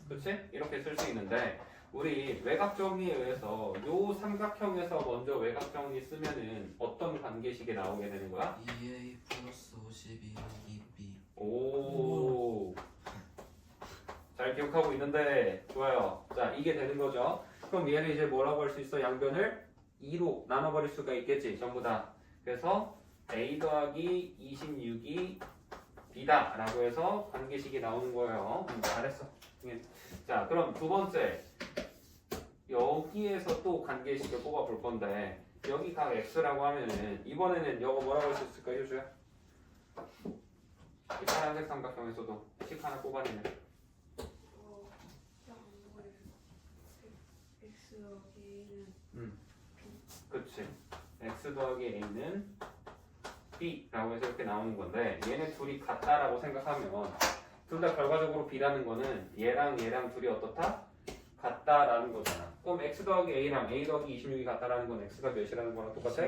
Speaker 1: 그렇지? 이렇게 쓸 수 있는데 우리 외곽 정리에 의해서 요 삼각형에서 먼저 외곽 정리 쓰면은 어떤 관계식이 나오게 되는 거야?
Speaker 2: 2A 플러스 52 2B.
Speaker 1: 오. 잘 기억하고 있는데 좋아요. 자 이게 되는 거죠. 그럼 얘는 이제 뭐라고 할 수 있어? 양변을 2로 나눠버릴 수가 있겠지 전부 다. 그래서 A 더하기 26이 B다 라고 해서 관계식이 나오는 거예요. 잘했어. 자 그럼 두 번째 여기에서 또 관계식을 뽑아 볼 건데 여기 각 X라고 하면은 이번에는 이거 뭐라고 할 수 있을까 효주야? 이 파란색 삼각형에서도 식 하나 뽑아내면
Speaker 4: X 여기는
Speaker 1: 그치. X 더하기 A는 B라고 해서 이렇게 나오는 건데 얘네 둘이 같다라고 생각하면 둘 다 결과적으로 B라는 거는 얘랑 얘랑 둘이 어떻다? 같다라는 거잖아. 그럼 X 더하기 A랑 A 더하기 26이 같다라는 건 X가 몇이라는 거랑 똑같아?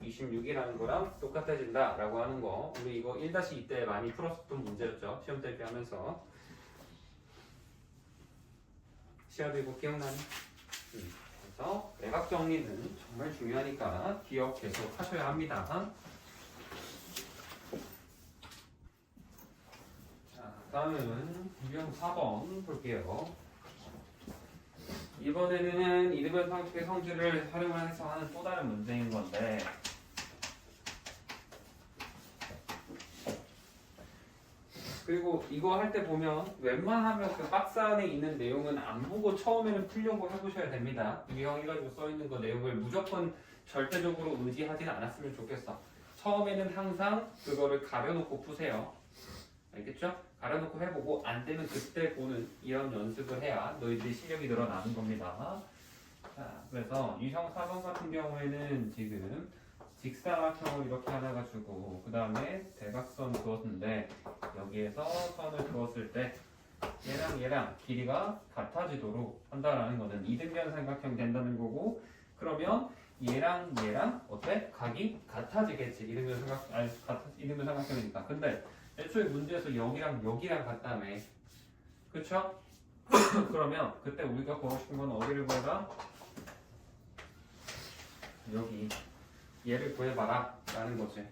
Speaker 1: 26이라는 거랑 똑같아진다 라고 하는 거. 우리 이거 1-2 때 많이 풀었었던 문제였죠. 시험 대비하면서. 시험 이거 기억나니? 그래서 외곽 정리는 정말 중요하니까 기억 계속 하셔야 합니다. 자, 다음은 유형 4번 볼게요. 이번에는 이등변 상식의 성질을 활용해서 하는 또 다른 문제인 건데 그리고 이거 할 때 보면 웬만하면 그 박스 안에 있는 내용은 안 보고 처음에는 풀려고 해보셔야 됩니다. 유형해가지고 써있는 거 내용을 무조건 절대적으로 의지하진 않았으면 좋겠어. 처음에는 항상 그거를 가려놓고 푸세요. 알겠죠? 가려놓고 해보고 안 되면 그때 보는 이런 연습을 해야 너희들이 실력이 늘어나는 겁니다. 자, 그래서 유형 4번 같은 경우에는 지금 직사각형을 이렇게 하나 가지고 그 다음에 대각선 그었는데 여기에서 선을 그었을 때 얘랑 얘랑 길이가 같아지도록 한다라는 거는 이등변 삼각형 된다는 거고 그러면 얘랑 얘랑 어때? 각이 같아지겠지. 이등변 삼각형이니까. 근데 애초에 문제에서 여기랑 여기랑 같다며. 그쵸? 그러면 그때 우리가 구하고 싶은 건 어디를 구해라? 여기 얘를 구해봐라 라는 거지.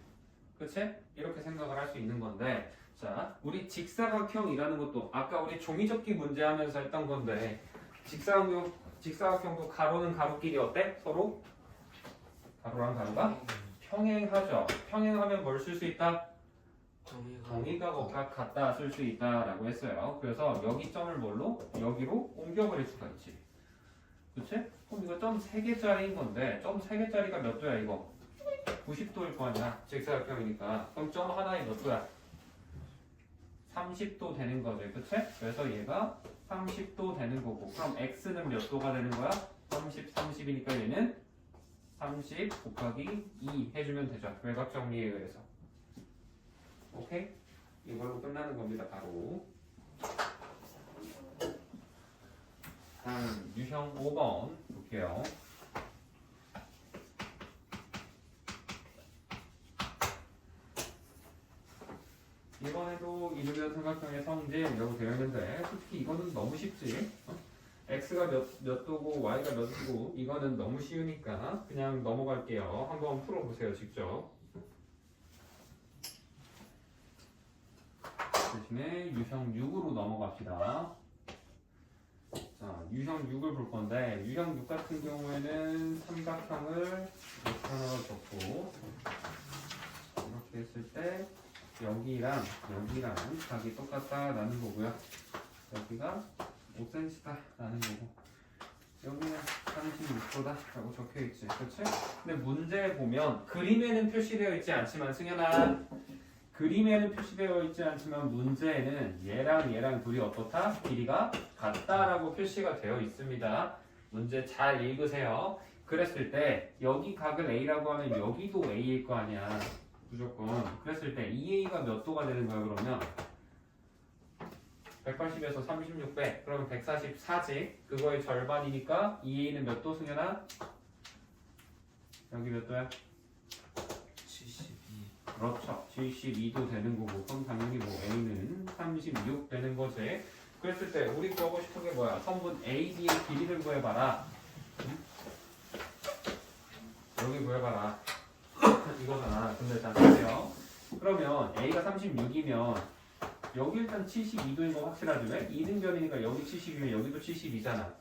Speaker 1: 그치? 이렇게 생각을 할 수 있는 건데 자 우리 직사각형이라는 것도 아까 우리 종이접기 문제 하면서 했던 건데 직사각형도 가로는 가로끼리 어때? 서로? 가로랑 가로가 평행하죠. 평행하면 뭘 쓸 수 있다? 정의가 각각 같다 쓸 수 있다라고 했어요. 그래서 여기 점을 뭘로? 여기로 옮겨버릴 수가 있지. 그치? 그럼 이거 점 3개짜리인 건데 점 3개짜리가 몇 도야 이거? 90도일 거 아니야. 직사각형이니까. 그럼 점 하나에 몇 도야? 30도 되는 거지. 그치? 그래서 얘가 30도 되는 거고 그럼 x는 몇 도가 되는 거야? 30, 30이니까 얘는 30 곱하기 2 해주면 되죠. 외곽 정리에 의해서. 오케이? 이걸로 끝나는 겁니다. 바로. 다음 유형 5번 볼게요. 이번에도 이등변 삼각형의 성질이라고 되어 있는데 솔직히 이거는 너무 쉽지. x가 몇 도고 y가 몇 도고 이거는 너무 쉬우니까 그냥 넘어갈게요. 한번 풀어보세요 직접. 대신에 유형 6으로 넘어갑시다. 자, 유형 6을 볼 건데 유형 6 같은 경우에는 삼각형을 이렇게 하나 적고 이렇게 했을 때 여기랑 각이 똑같다라는 거고요. 여기가 5cm다라는 거고 여기는 36도다라고 적혀있지, 그렇지? 근데 문제에 보면 그림에는 표시되어 있지 않지만 승현아, 그림에는 표시되어 있지 않지만 문제에는 얘랑 둘이 어떻다? 길이가 같다라고 표시가 되어 있습니다. 문제 잘 읽으세요. 그랬을 때 여기 각을 A라고 하면 여기도 A일 거 아니야. 무조건. 그랬을 때 2A가 몇 도가 되는 거야 그러면? 180에서 36 빼. 그러면 144지. 그거의 절반이니까 2A는 몇 도 승현아? 여기 몇 도야?
Speaker 2: 72.
Speaker 1: 그렇죠. 72도 되는 거고 그럼 당연히 뭐 A는 36 되는 거지. 그랬을 때 우리 구하고 싶은 게 뭐야? 선분 AB의 길이를 구해봐라. 응? 여기 구해봐라. 이거잖아. 근데 자 보세요. 그러면 A가 36이면 여기 일단 72도인 거 확실하지? 왜? 이등변이니까 여기 70이면 여기도 72잖아.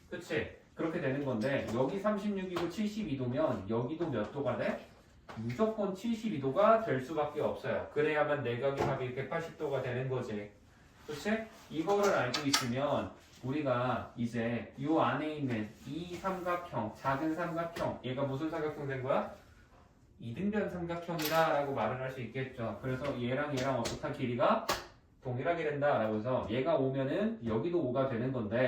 Speaker 1: 그치? 그렇게 되는 건데 여기 36이고 72도면 여기도 몇 도가 돼? 무조건 72도가 될 수밖에 없어요. 그래야만 내각의 합이 180도가 되는 거지. 그치? 이거를 알고 있으면 우리가 이제 이 안에 있는 이 삼각형, 작은 삼각형, 얘가 무슨 삼각형 된 거야? 이등변 삼각형이다 라고 말을 할 수 있겠죠. 그래서 얘랑 어떻게 길이가 동일하게 된다 라고 해서 얘가 오면은 여기도 5가 되는 건데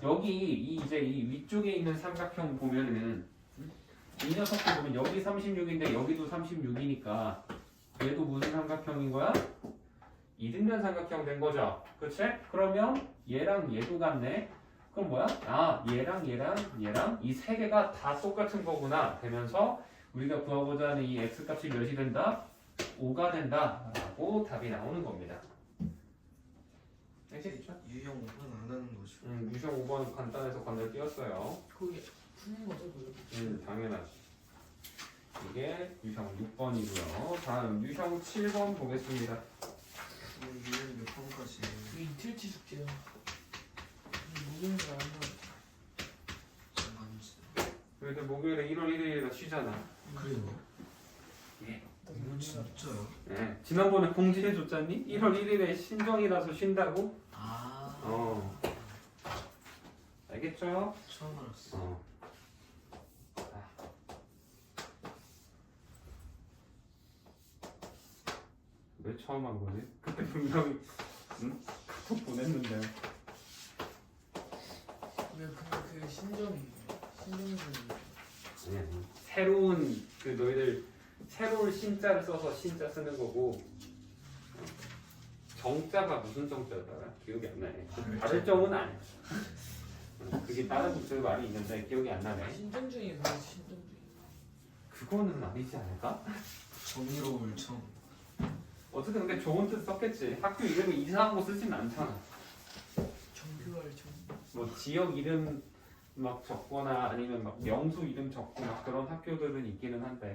Speaker 1: 여기 이제 이 위쪽에 있는 삼각형 보면은 이 녀석도 보면 여기 36인데 여기도 36이니까 얘도 무슨 삼각형인 거야? 이등변 삼각형 된 거죠. 그치? 그러면 얘랑 얘도 같네. 그럼 뭐야? 아, 얘랑 이 세 개가 다 똑같은 거구나 되면서 우리가 구하고자 하는 이 x값이 몇이 된다? 5가 된다 라고 답이 나오는 겁니다. 알겠죠?
Speaker 2: 유형 5번 안 하는 거죠.
Speaker 1: 유형 5번 간단해서 건널 띄웠어요.
Speaker 3: 그게 푸는 거죠 그게?
Speaker 1: 당연하지. 이게 유형 6번이고요. 다음 유형 7번 보겠습니다.
Speaker 2: 유형 몇 번까지?
Speaker 3: 이게 이틀치 숙제야. 목요일에 안 나.
Speaker 1: 그래도 목요일에 1월 1일이라 쉬잖아.
Speaker 2: 그래요?
Speaker 1: 예.
Speaker 2: 이거 진짜요?
Speaker 1: 네. 지난번에 공지해줬잖니? 1월 1일에 신정이라서 쉰다고?
Speaker 2: 아.
Speaker 1: 알겠죠?
Speaker 2: 처음 알았어.
Speaker 1: 왜 처음 한 거지? 그때 분명히 카톡 보냈는데.
Speaker 3: 왜 근데 그게 신정이
Speaker 1: 아니. 새로운 그 너희들 새로운 신자를 써서 신자 쓰는 거고 정자가 무슨 정자였더라? 기억이 안 나네. 발을정은 아니야. 그게 다른 그 말이 있는데 기억이 안 나네.
Speaker 3: 신정중이 그게 신정중이.
Speaker 1: 그거는 아니지 않을까?
Speaker 2: 정의로울 정.
Speaker 1: 어쨌든 근데 좋은 뜻 썼겠지. 학교 이름을 이상한 거 쓰진 않잖아.
Speaker 3: 정교할 정.
Speaker 1: 뭐 지역 이름 막 적거나 아니면 막 명수 이름 적고 막 그런 학교들은 있기는 한데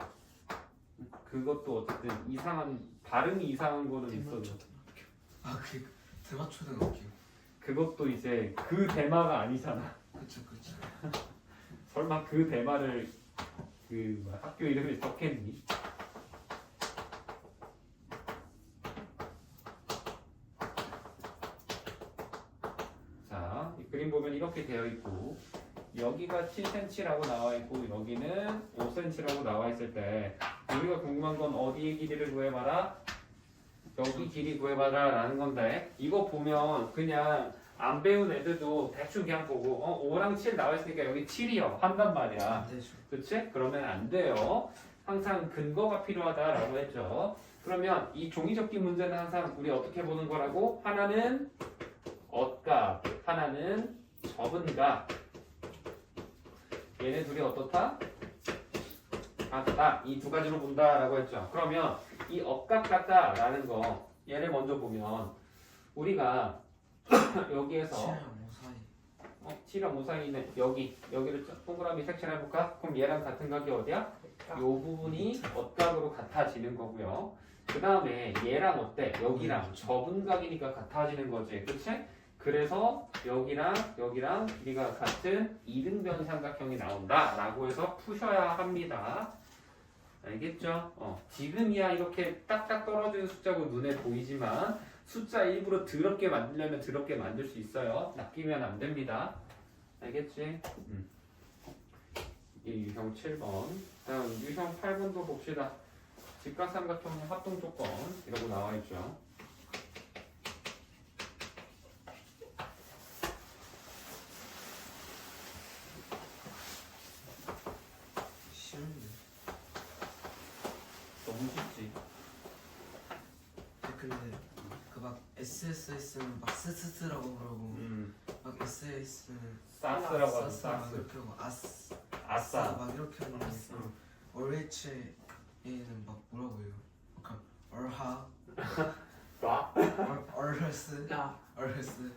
Speaker 1: 그것도 어쨌든 이상한 발음이 이상한 거는 있어도
Speaker 2: 아, 그 대마초등학교.
Speaker 1: 그것도 이제 그 대마가 아니잖아.
Speaker 2: 그쵸.
Speaker 1: 설마 그 대마를 그 학교 이름에 적겠니? 자, 이 그림 보면 이렇게 되어 있고 여기가 7cm라고 나와 있고 여기는 5cm라고 나와 있을 때 우리가 궁금한 건 어디의 길이를 구해봐라? 여기 길이 구해봐라 라는 건데 이거 보면 그냥 안 배운 애들도 대충 그냥 보고 5랑 7 나와 있으니까 여기 7이요 한단 말이야.
Speaker 2: 안 되죠.
Speaker 1: 그치? 그러면 안 돼요. 항상 근거가 필요하다라고 했죠. 그러면 이 종이접기 문제는 항상 우리 어떻게 보는 거라고? 하나는 엇값, 하나는 접은각 얘네 둘이 어떻다? 같다. 이 두 가지로 본다라고 했죠. 그러면 이 억각 같다라는 거 얘를 먼저 보면 우리가 여기에서
Speaker 2: 7이랑 5 사이.
Speaker 1: 7랑 5 사이는 여기를 동그라미 색칠해볼까? 그럼 얘랑 같은 각이 어디야? 이 부분이 억각으로 같아지는 거고요. 그 다음에 얘랑 어때? 여기랑 접은 각이니까 같아지는 거지. 그치? 그래서 여기랑 길이가 같은 이등변 삼각형이 나온다라고 해서 푸셔야 합니다. 알겠죠? 지금이야 이렇게 딱딱 떨어지는 숫자고 눈에 보이지만 숫자 일부러 더럽게 만들려면 더럽게 만들 수 있어요. 낚이면 안 됩니다. 알겠지? 이 유형 7번. 다음 유형 8번도 봅시다. 직각삼각형의 합동 조건 이라고 나와 있죠.
Speaker 2: 쉬운데.
Speaker 1: 너무 쉽지.
Speaker 2: 근데 그 막 SSS는 막 스스스라고 그러고 막 SS는
Speaker 1: 사스라고 하죠.
Speaker 2: 사스 막
Speaker 1: 사스.
Speaker 2: 이렇게 하고 아스
Speaker 1: 아싸.
Speaker 2: 막 이렇게 하는데 얼레체에는 막 뭐라고 해요? 약간 얼하
Speaker 1: 와?
Speaker 2: 얼허스
Speaker 3: 야
Speaker 2: 얼허스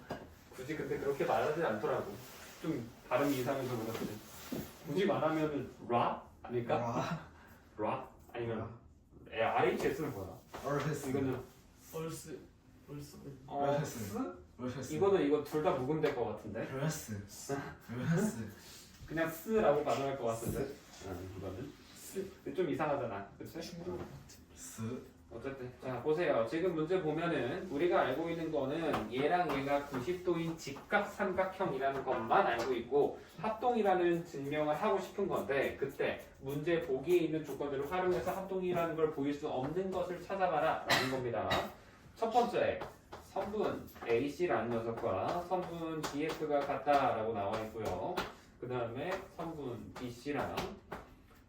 Speaker 1: 굳이 근데 그렇게 말하지 않더라고. 좀 발음이 이상해서 그렇지. 굳이 말하면 라? 아닐까? 라? 아니면 RHS는 뭐야?
Speaker 2: 얼허스
Speaker 1: 이거는
Speaker 3: 얼스
Speaker 2: 얼허스 얼허스
Speaker 1: 이거 둘 다 묵음될 것 같은데?
Speaker 2: 얼허스 얼허스
Speaker 1: 그냥 스라고 발음할 것 같은데? 이거는 좀 이상하잖아, 그치?
Speaker 2: 스
Speaker 1: 어쨌든 자 보세요. 지금 문제 보면은 우리가 알고 있는 거는 얘랑 얘가 90도인 직각삼각형이라는 것만 알고 있고 합동이라는 증명을 하고 싶은 건데 그때 문제 보기에 있는 조건들을 활용해서 합동이라는 걸 보일 수 없는 것을 찾아봐라 라는 겁니다. 첫 번째 선분 AC라는 녀석과 선분 DF가 같다라고 나와 있고요. 그 다음에 선분 BC랑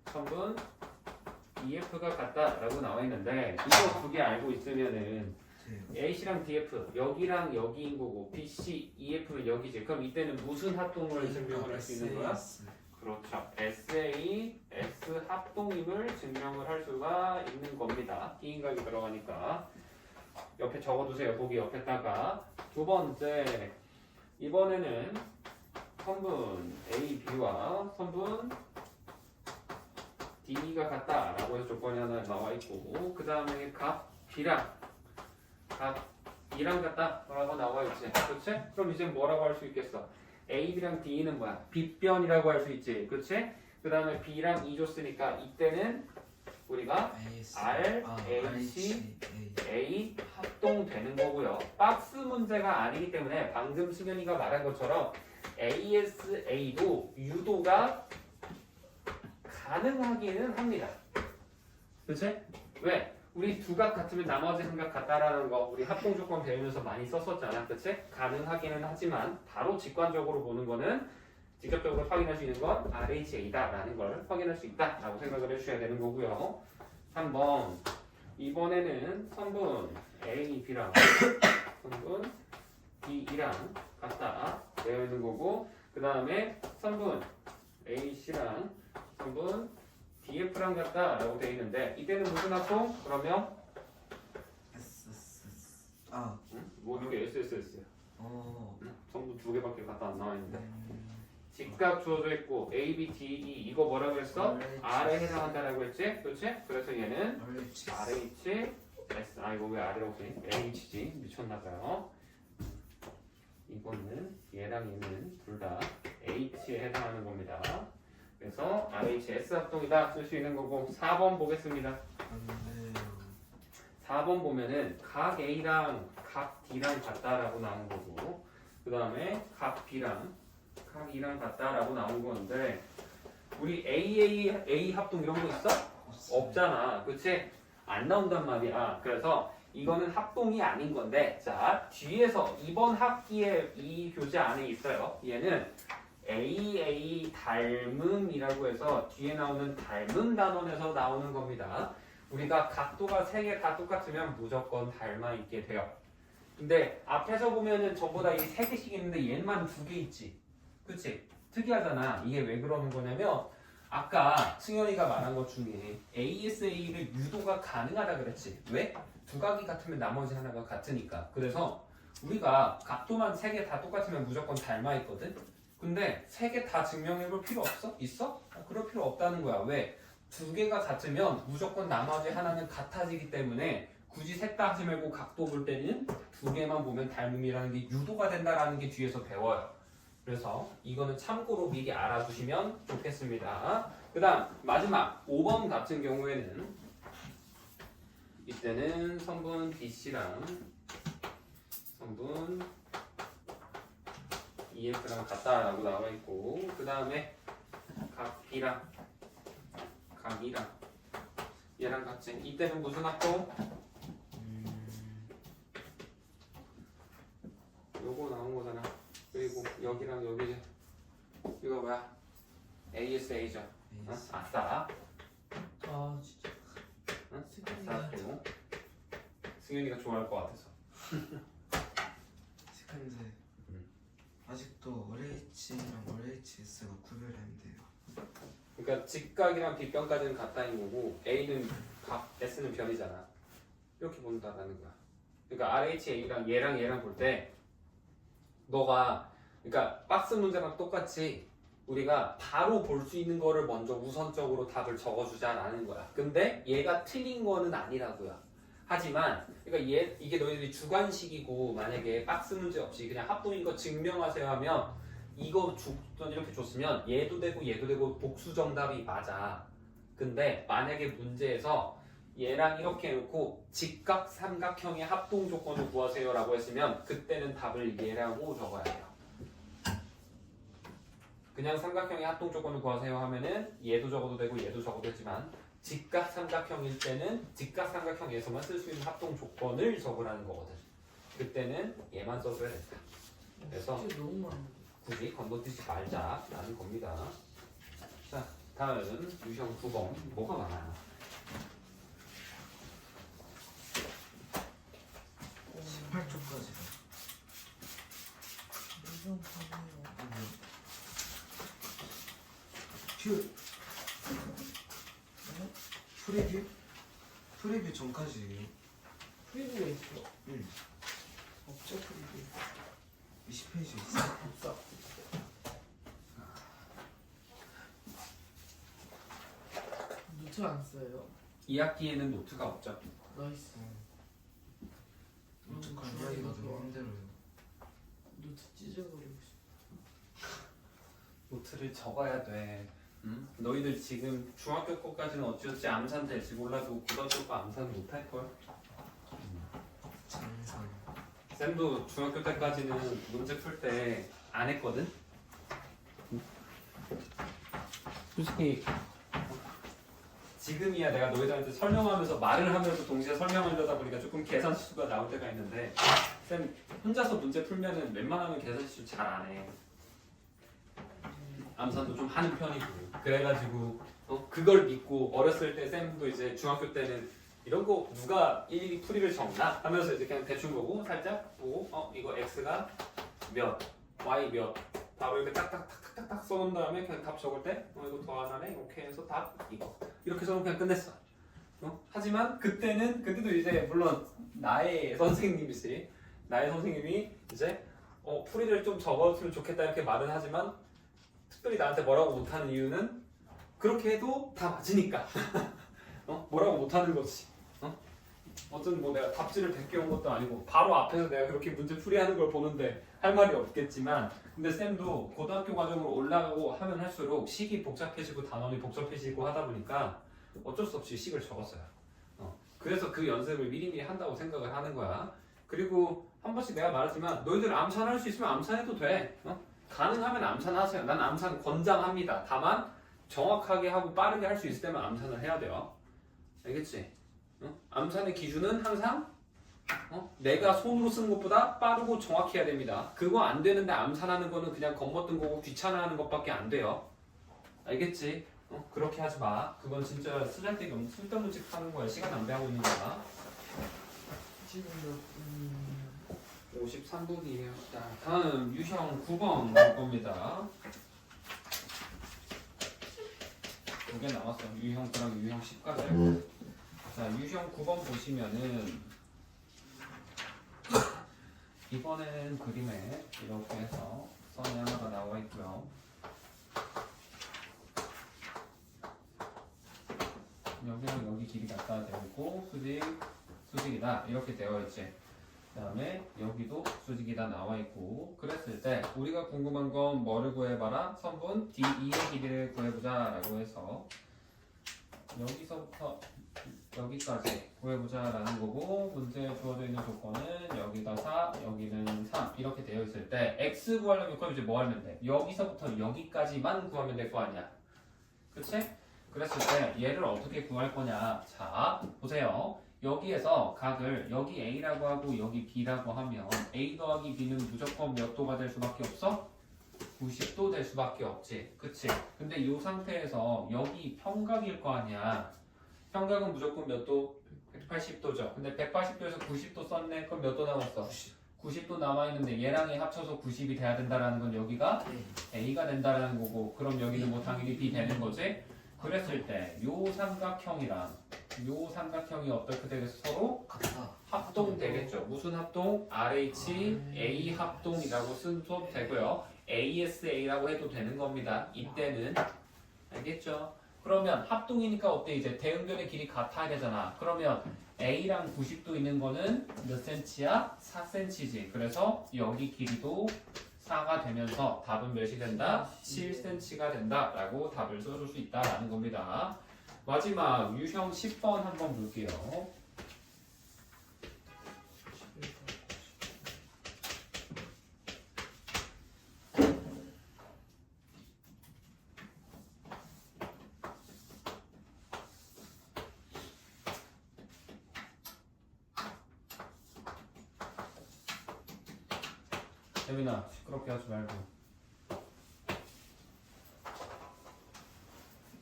Speaker 1: 선분 EF가 같다라고 나와 있는데 이거 두 개 알고 있으면은 AC랑 DF 여기랑 여기인 거고 BC, EF는 여기지. 그럼 이때는 무슨 합동을 증명을 할 수 있는 거야? 그렇죠. SA, S 합동임을 증명을 할 수가 있는 겁니다. 기인각이 들어가니까 옆에 적어두세요. 거기 옆에다가 두 번째 이번에는 선분 AB와 선분 D가 같다라고 해서 조건이 하나 나와 있고 그 다음에 각 B랑 같다라고 나와 있지. 그렇지? 그럼 이제 뭐라고 할 수 있겠어? A, B랑 D는 뭐야? B변이라고 할 수 있지. 그렇지? 그 다음에 B랑 E 줬으니까 이때는 우리가 R, H, A 합동되는 거고요. 박스 문제가 아니기 때문에 방금 승현이가 말한 것처럼 ASA도 유도가 가능하기는 합니다. 그치? 왜? 우리 두 각 같으면 나머지 한 각 같다라는 거 우리 합동 조건 배우면서 많이 썼었잖아. 그치? 가능하기는 하지만 바로 직관적으로 보는 거는 직접적으로 확인할 수 있는 건 RHA다라는 걸 확인할 수 있다라고 생각을 해주셔야 되는 거고요. 3번 이번에는 선분 A, B랑 선분 D랑 같다 되어 있는 거고 그 다음에 선분 A, C랑 선분 DF랑 같다라고 되어 있는데 이때는 무슨 합동? 그러면 뭐 이게 SSS야. 선분 두 개밖에 갖다 안 나와 있는데 직각 주어져 있고 A, B, D, E 이거 뭐라고 했어? R에 해당한다라고 했지? 그렇지? 그래서 얘는 RH, S 이거 왜 R이라고 쓰니? H지 미쳤나봐요. 이거는 얘랑 얘는 둘 다 H에 해당하는 겁니다. 그래서 RHS 합동이다 쓸 수 있는 거고 4번 보겠습니다. 4번 보면은 각 A랑 각 D랑 같다라고 나온 거고 그 다음에 각 B랑 각 E랑 같다라고 나온 건데 우리 A 합동 이런 거 있어? 없잖아. 그치? 안 나온단 말이야. 그래서 이거는 합동이 아닌 건데 자 뒤에서 이번 학기에 이 교재 안에 있어요. 얘는 AA 닮음이라고 해서 뒤에 나오는 닮음 단원에서 나오는 겁니다. 우리가 각도가 3개 다 똑같으면 무조건 닮아 있게 돼요. 근데 앞에서 보면은 전부 다 이 3개씩 있는데 얘만 2개 있지. 그치? 특이하잖아. 이게 왜 그러는 거냐면 아까 승현이가 말한 것 중에 ASA를 유도가 가능하다 그랬지. 왜? 두 각이 같으면 나머지 하나가 같으니까. 그래서 우리가 각도만 세 개 다 똑같으면 무조건 닮아 있거든. 근데 세 개 다 증명해볼 필요 없어? 있어? 그럴 필요 없다는 거야. 왜? 두 개가 같으면 무조건 나머지 하나는 같아지기 때문에 굳이 셋 다 하지 말고 각도 볼 때는 두 개만 보면 닮음이라는 게 유도가 된다라는 게 뒤에서 배워요. 그래서 이거는 참고로 미리 알아두시면 좋겠습니다. 그 다음 마지막 5번 같은 경우에는 이때는 성분 BC랑 성분 EF랑 같다라고 나와 있고 그 다음에 각 B랑 각 E랑 얘랑 같이 이때는 무슨 합동? 요거 나온 거잖아. 그리고 여기랑 여기 이거 뭐야? ASA죠. 어? 아싸.
Speaker 3: 아 진짜
Speaker 1: 응?
Speaker 3: 승현이가
Speaker 1: 아싸고. 승현이가 좋아할 것 같아서.
Speaker 2: 근데 아직도 RH랑 RHS가 구별이 안 돼요.
Speaker 1: 그러니까 직각이랑 빗변까지는 같다는 거고 A는 각, S는 변이잖아. 이렇게 본다라는 거야. 그러니까 RHA랑 얘랑 볼 때 너가 그러니까 박스 문제랑 똑같이 우리가 바로 볼 수 있는 거를 먼저 우선적으로 답을 적어주자라는 거야. 근데 얘가 틀린 거는 아니라고요. 하지만 그러니까 이게 너희들이 주관식이고 만약에 박스 문제 없이 그냥 합동인 거 증명하세요 하면 이거 이렇게 줬으면 얘도 되고 복수 정답이 맞아. 근데 만약에 문제에서 얘랑 이렇게 해놓고 직각 삼각형의 합동 조건을 구하세요 라고 했으면 그때는 답을 얘라고 적어야 돼요. 그냥 삼각형의 합동 조건을 구하세요 하면은 얘도 적어도 되고 얘도 적어도 되지만 직각 삼각형일 때는 직각 삼각형에서만 쓸 수 있는 합동 조건을 적으라는 거거든. 그때는 얘만 써줘야 된다. 그래서
Speaker 3: 진짜 너무 많은데.
Speaker 1: 굳이 건너뛰지 말자라는 겁니다. 자, 다음 유형 9번 뭐가 많아요?
Speaker 2: 18초까지가.
Speaker 3: 무슨 판이에요?
Speaker 2: 프리뷰 전까지예요.
Speaker 3: 프리뷰가 있어.
Speaker 2: 응.
Speaker 3: 없죠 프리뷰.
Speaker 2: 20페이지 있어.
Speaker 3: 없어. 노트 안 써요.
Speaker 1: 2학기에는 노트가 없죠.
Speaker 3: 나이스.
Speaker 2: 노트 관리하기가 너무 힘들어요.
Speaker 3: 노트 찢어버리고 싶어.
Speaker 1: 노트를 적어야 돼. 응? 너희들 지금 중학교 거까지는 어찌어찌 암산 될지 몰라도 고등학교 거 암산 못할 걸.
Speaker 2: 장산.
Speaker 1: 쌤도 중학교 때까지는 문제 풀 때 안 했거든. 솔직히 지금이야 내가 너희들한테 설명하면서 말을 하면서 동시에 설명하려다 보니까 조금 계산 실수가 나올 때가 있는데 쌤 혼자서 문제 풀면은 웬만하면 계산 실수 잘 안 해. 암산도 좀 하는 편이고 그래가지고 그걸 믿고 어렸을 때 쌤도 이제 중학교 때는 이런 거 누가 일일이 풀이를 적나 하면서 이제 그냥 대충 보고 살짝 보고 이거 x가 몇 y 몇 바로 이렇게 딱딱딱딱딱 써놓은 다음에 그냥 답 적을 때 이거 더하나네 이렇게 해서 답 이거 이렇게 적으면 그냥 끝냈어. 하지만 그때도 이제 물론 나의 선생님이 이제 풀이를 좀 적었으면 좋겠다 이렇게 말은 하지만 특별히 나한테 뭐라고 못하는 이유는 그렇게 해도 다 맞으니까. 뭐라고 못하는 거지. 어쨌든 뭐 내가 답지를 100개 온 것도 아니고 바로 앞에서 내가 그렇게 문제 풀이하는 걸 보는데 할 말이 없겠지만 근데 쌤도 고등학교 과정으로 올라가고 하면 할수록 식이 복잡해지고 단원이 복잡해지고 하다 보니까 어쩔 수 없이 식을 적었어요. 그래서 그 연습을 미리미리 한다고 생각을 하는 거야. 그리고 한 번씩 내가 말했지만 너희들 암산할 수 있으면 암산해도 돼. 가능하면 암산하세요. 난 암산 권장합니다. 다만 정확하게 하고 빠르게 할 수 있을 때만 암산을 해야 돼요. 알겠지? 암산의 기준은 항상 내가 손으로 쓰는 것보다 빠르고 정확히 해야 됩니다. 그거 안 되는데 암산하는 거는 그냥 겁먹던 거고 귀찮아하는 것밖에 안 돼요. 알겠지? 그렇게 하지 마. 그건 진짜 쓰잘데기 없는 쓸데없는 짓 하는 거야. 시간 낭비하고 있는 거야.
Speaker 3: 지금
Speaker 1: 53분이에요. 자, 다음 유형 9번 볼 겁니다. 두 개 남았어요. 유형 9랑 유형 10까지. 자, 유형 9번 보시면은 이번에는 그림에 이렇게 해서 선이 하나가 나와 있고요. 여기랑 여기 길이 같다 되어 있고 수직이다 이렇게 되어 있지. 그 다음에 여기도 수직이다 나와 있고 그랬을 때 우리가 궁금한 건 뭐를 구해봐라? 선분 DE의 길이를 구해보자 라고 해서 여기서부터 여기까지 구해보자 라는 거고 문제에 주어져 있는 조건은 여기가 4 여기는 3 이렇게 되어 있을 때 X 구하려면 그럼 이제 뭐 하면 돼? 여기서부터 여기까지만 구하면 될 거 아니야 그치? 그랬을 때 얘를 어떻게 구할 거냐 자 보세요 여기에서 각을 여기 A라고 하고 여기 B라고 하면 A 더하기 B는 무조건 몇 도가 될 수밖에 없어? 90도 될 수밖에 없지 그치? 근데 이 상태에서 여기 평각일 거 아니야 평각은 무조건 몇 도? 180도죠 근데 180도에서 90도 썼네 그럼 몇 도 남았어? 90도 남아있는데 얘랑 얘 합쳐서 90이 돼야 된다라는 건 여기가 A가 된다라는 거고 그럼 여기는 뭐 당연히 B 되는 거지? 그랬을 때 요 삼각형이랑 요 삼각형이 어떻게 되겠어? 서로
Speaker 2: 같다.
Speaker 1: 합동되겠죠. 무슨 합동? RH, A 합동이라고 쓴도 되고요. ASA라고 해도 되는 겁니다. 이때는 알겠죠? 그러면 합동이니까 어때? 이제 대응변의 길이 같아야 되잖아. 그러면 A랑 90도 있는 거는 몇 cm야? 4cm지. 그래서 여기 길이도 4가 되면서 답은 몇이 된다? 7cm가 된다 라고 답을 써줄 수 있다라는 겁니다. 마지막 유형 10번 한번 볼게요. 재민아 시끄럽게 하지 말고.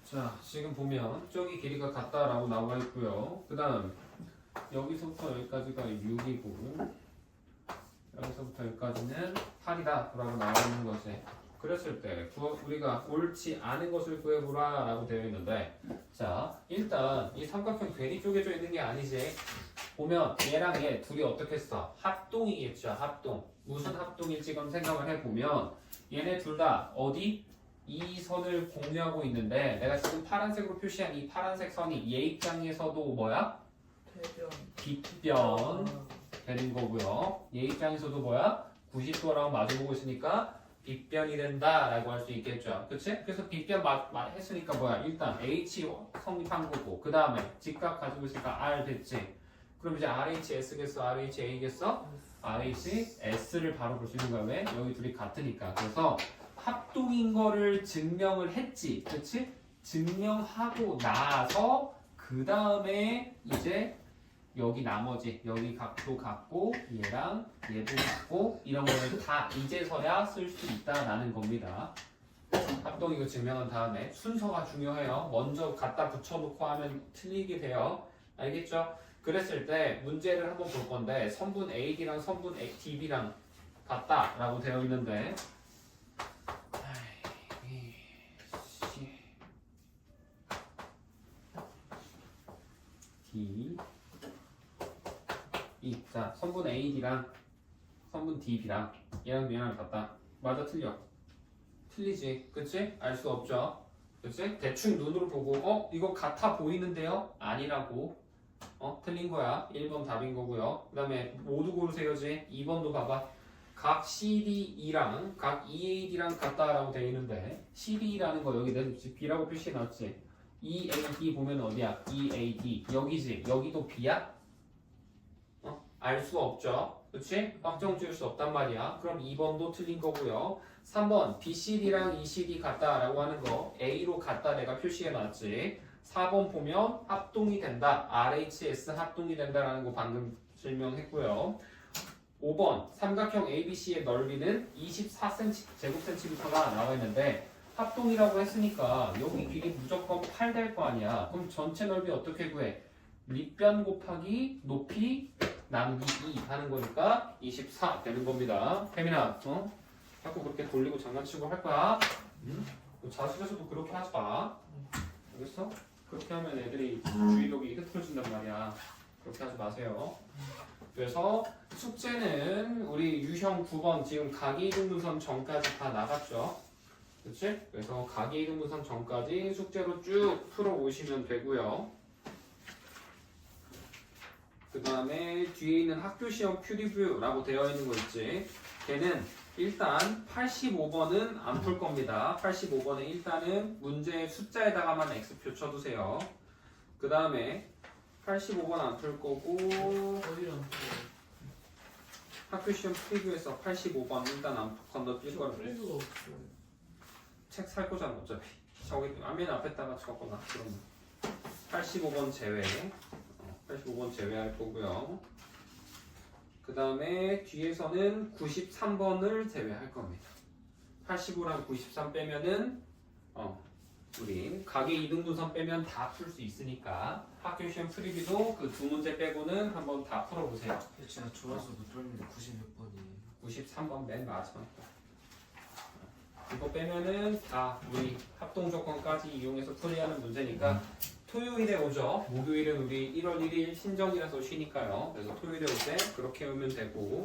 Speaker 1: 자 지금 보면 저기 길이가 같다라고 나와 있고요. 그 다음 여기서부터 여기까지가 6이고 여기서부터 여기까지는 8이다 라고 나와 있는 것이 그랬을 때 우리가 옳지 않은 것을 구해보라 라고 되어 있는데 자 일단 이 삼각형 괜히 쪼개져 있는 게 아니지. 보면 얘랑 얘 둘이 어떻게 했어? 합동이겠죠. 합동. 무슨 합동일지 그럼 생각을 해보면 얘네 둘 다 어디? 이 선을 공유하고 있는데 내가 지금 파란색으로 표시한 이 파란색 선이 얘 입장에서도 뭐야?
Speaker 3: 대변.
Speaker 1: 빗변 되는 거고요. 얘 입장에서도 뭐야? 90도랑 마주보고 있으니까 빗변이 된다라고 할 수 있겠죠. 그치? 그래서 빗변 했으니까 뭐야? 일단 H 성립한 거고 그 다음에 직각 가지고 있으니까 R 됐지. 그럼 이제 RHS겠어? RHA겠어? RHS를 바로 볼 수 있는 거야. 왜? 여기 둘이 같으니까. 그래서 합동인 거를 증명을 했지. 그치? 증명하고 나서 그 다음에 이제 여기 나머지 여기 각도 같고 얘랑 얘도 같고 이런 거를 다 이제서야 쓸 수 있다라는 겁니다. 합동 이거 증명한 다음에 순서가 중요해요. 먼저 갖다 붙여놓고 하면 틀리게 돼요. 알겠죠? 그랬을 때 문제를 한번 볼 건데 선분 AD랑 선분 DB랑 같다라고 되어 있는데 D 자 선분 AD랑 선분 DB랑 얘랑 같다. 맞아 틀려? 틀리지 그치? 알 수 없죠 그치? 대충 눈으로 보고 이거 같아 보이는데요? 아니라고 틀린 거야. 1번 답인 거고요. 그 다음에 모두 고르세요지. 2번도 봐봐. 각 CDE랑 각 EAD랑 같다라고 되어 있는데 CDE라는 거 여기 내가 B라고 표시해놨지. EAD 보면 어디야? EAD 여기지. 여기도 B야? 알 수 없죠. 그치? 확정 지을 수 없단 말이야. 그럼 2번도 틀린 거고요. 3번 BCD랑 ECD 같다라고 하는 거 A로 같다 내가 표시해놨지. 4번 보면 합동이 된다. RHS 합동이 된다라는 거 방금 설명했고요. 5번 삼각형 ABC의 넓이는 24cm 제곱센티미터가 나와 있는데 합동이라고 했으니까 여기 길이 무조건 8 될 거 아니야. 그럼 전체 넓이 어떻게 구해? 밑변 곱하기 높이 나누기 2 하는 거니까 24 되는 겁니다. 태민아, 자꾸 그렇게 돌리고 장난치고 할 거야. 자습에서도 그렇게 하지 마. 알겠어? 그렇게 하면 애들이 주의력이 흐트러진단 말이야. 그렇게 하지 마세요. 그래서 숙제는 우리 유형 9번 지금 각이이등분선 전까지 다 나갔죠. 그치? 그래서 각이이등분선 전까지 숙제로 쭉 풀어오시면 되고요. 그 다음에 뒤에 있는 학교시험 큐리뷰라고 되어 있는 거 있지. 걔는 일단 85번은 안 풀 겁니다. 85번은 일단은 문제 숫자에다가만 X표 쳐두세요. 그 다음에 85번 안 풀 거고
Speaker 3: 어디랑
Speaker 1: 학교시험 프리뷰에서 85번 일단 안 건너뛸 거라 그래.
Speaker 3: 필요가 없어요.
Speaker 1: 책 살 거잖아 어차피. 저기 맨 앞에다가 적거나 그러면 85번 제외. 85번 제외할 거고요. 그 다음에 뒤에서는 93번을 제외할 겁니다. 85랑 93 빼면은 우리 각의 이등분선 빼면 다 풀 수 있으니까 학교 시험 프리뷰도 그 두 문제 빼고는 한번 다 풀어보세요.
Speaker 2: 제가 좋아서 못 돌리는데 96번이
Speaker 1: 93번 맨 마지막 거. 이거 빼면은 다 우리 합동 조건까지 이용해서 풀이하는 문제니까 토요일에 오죠. 목요일은 우리 1월 1일 신정이라서 쉬니까요. 그래서 토요일에 올 때 그렇게 오면 되고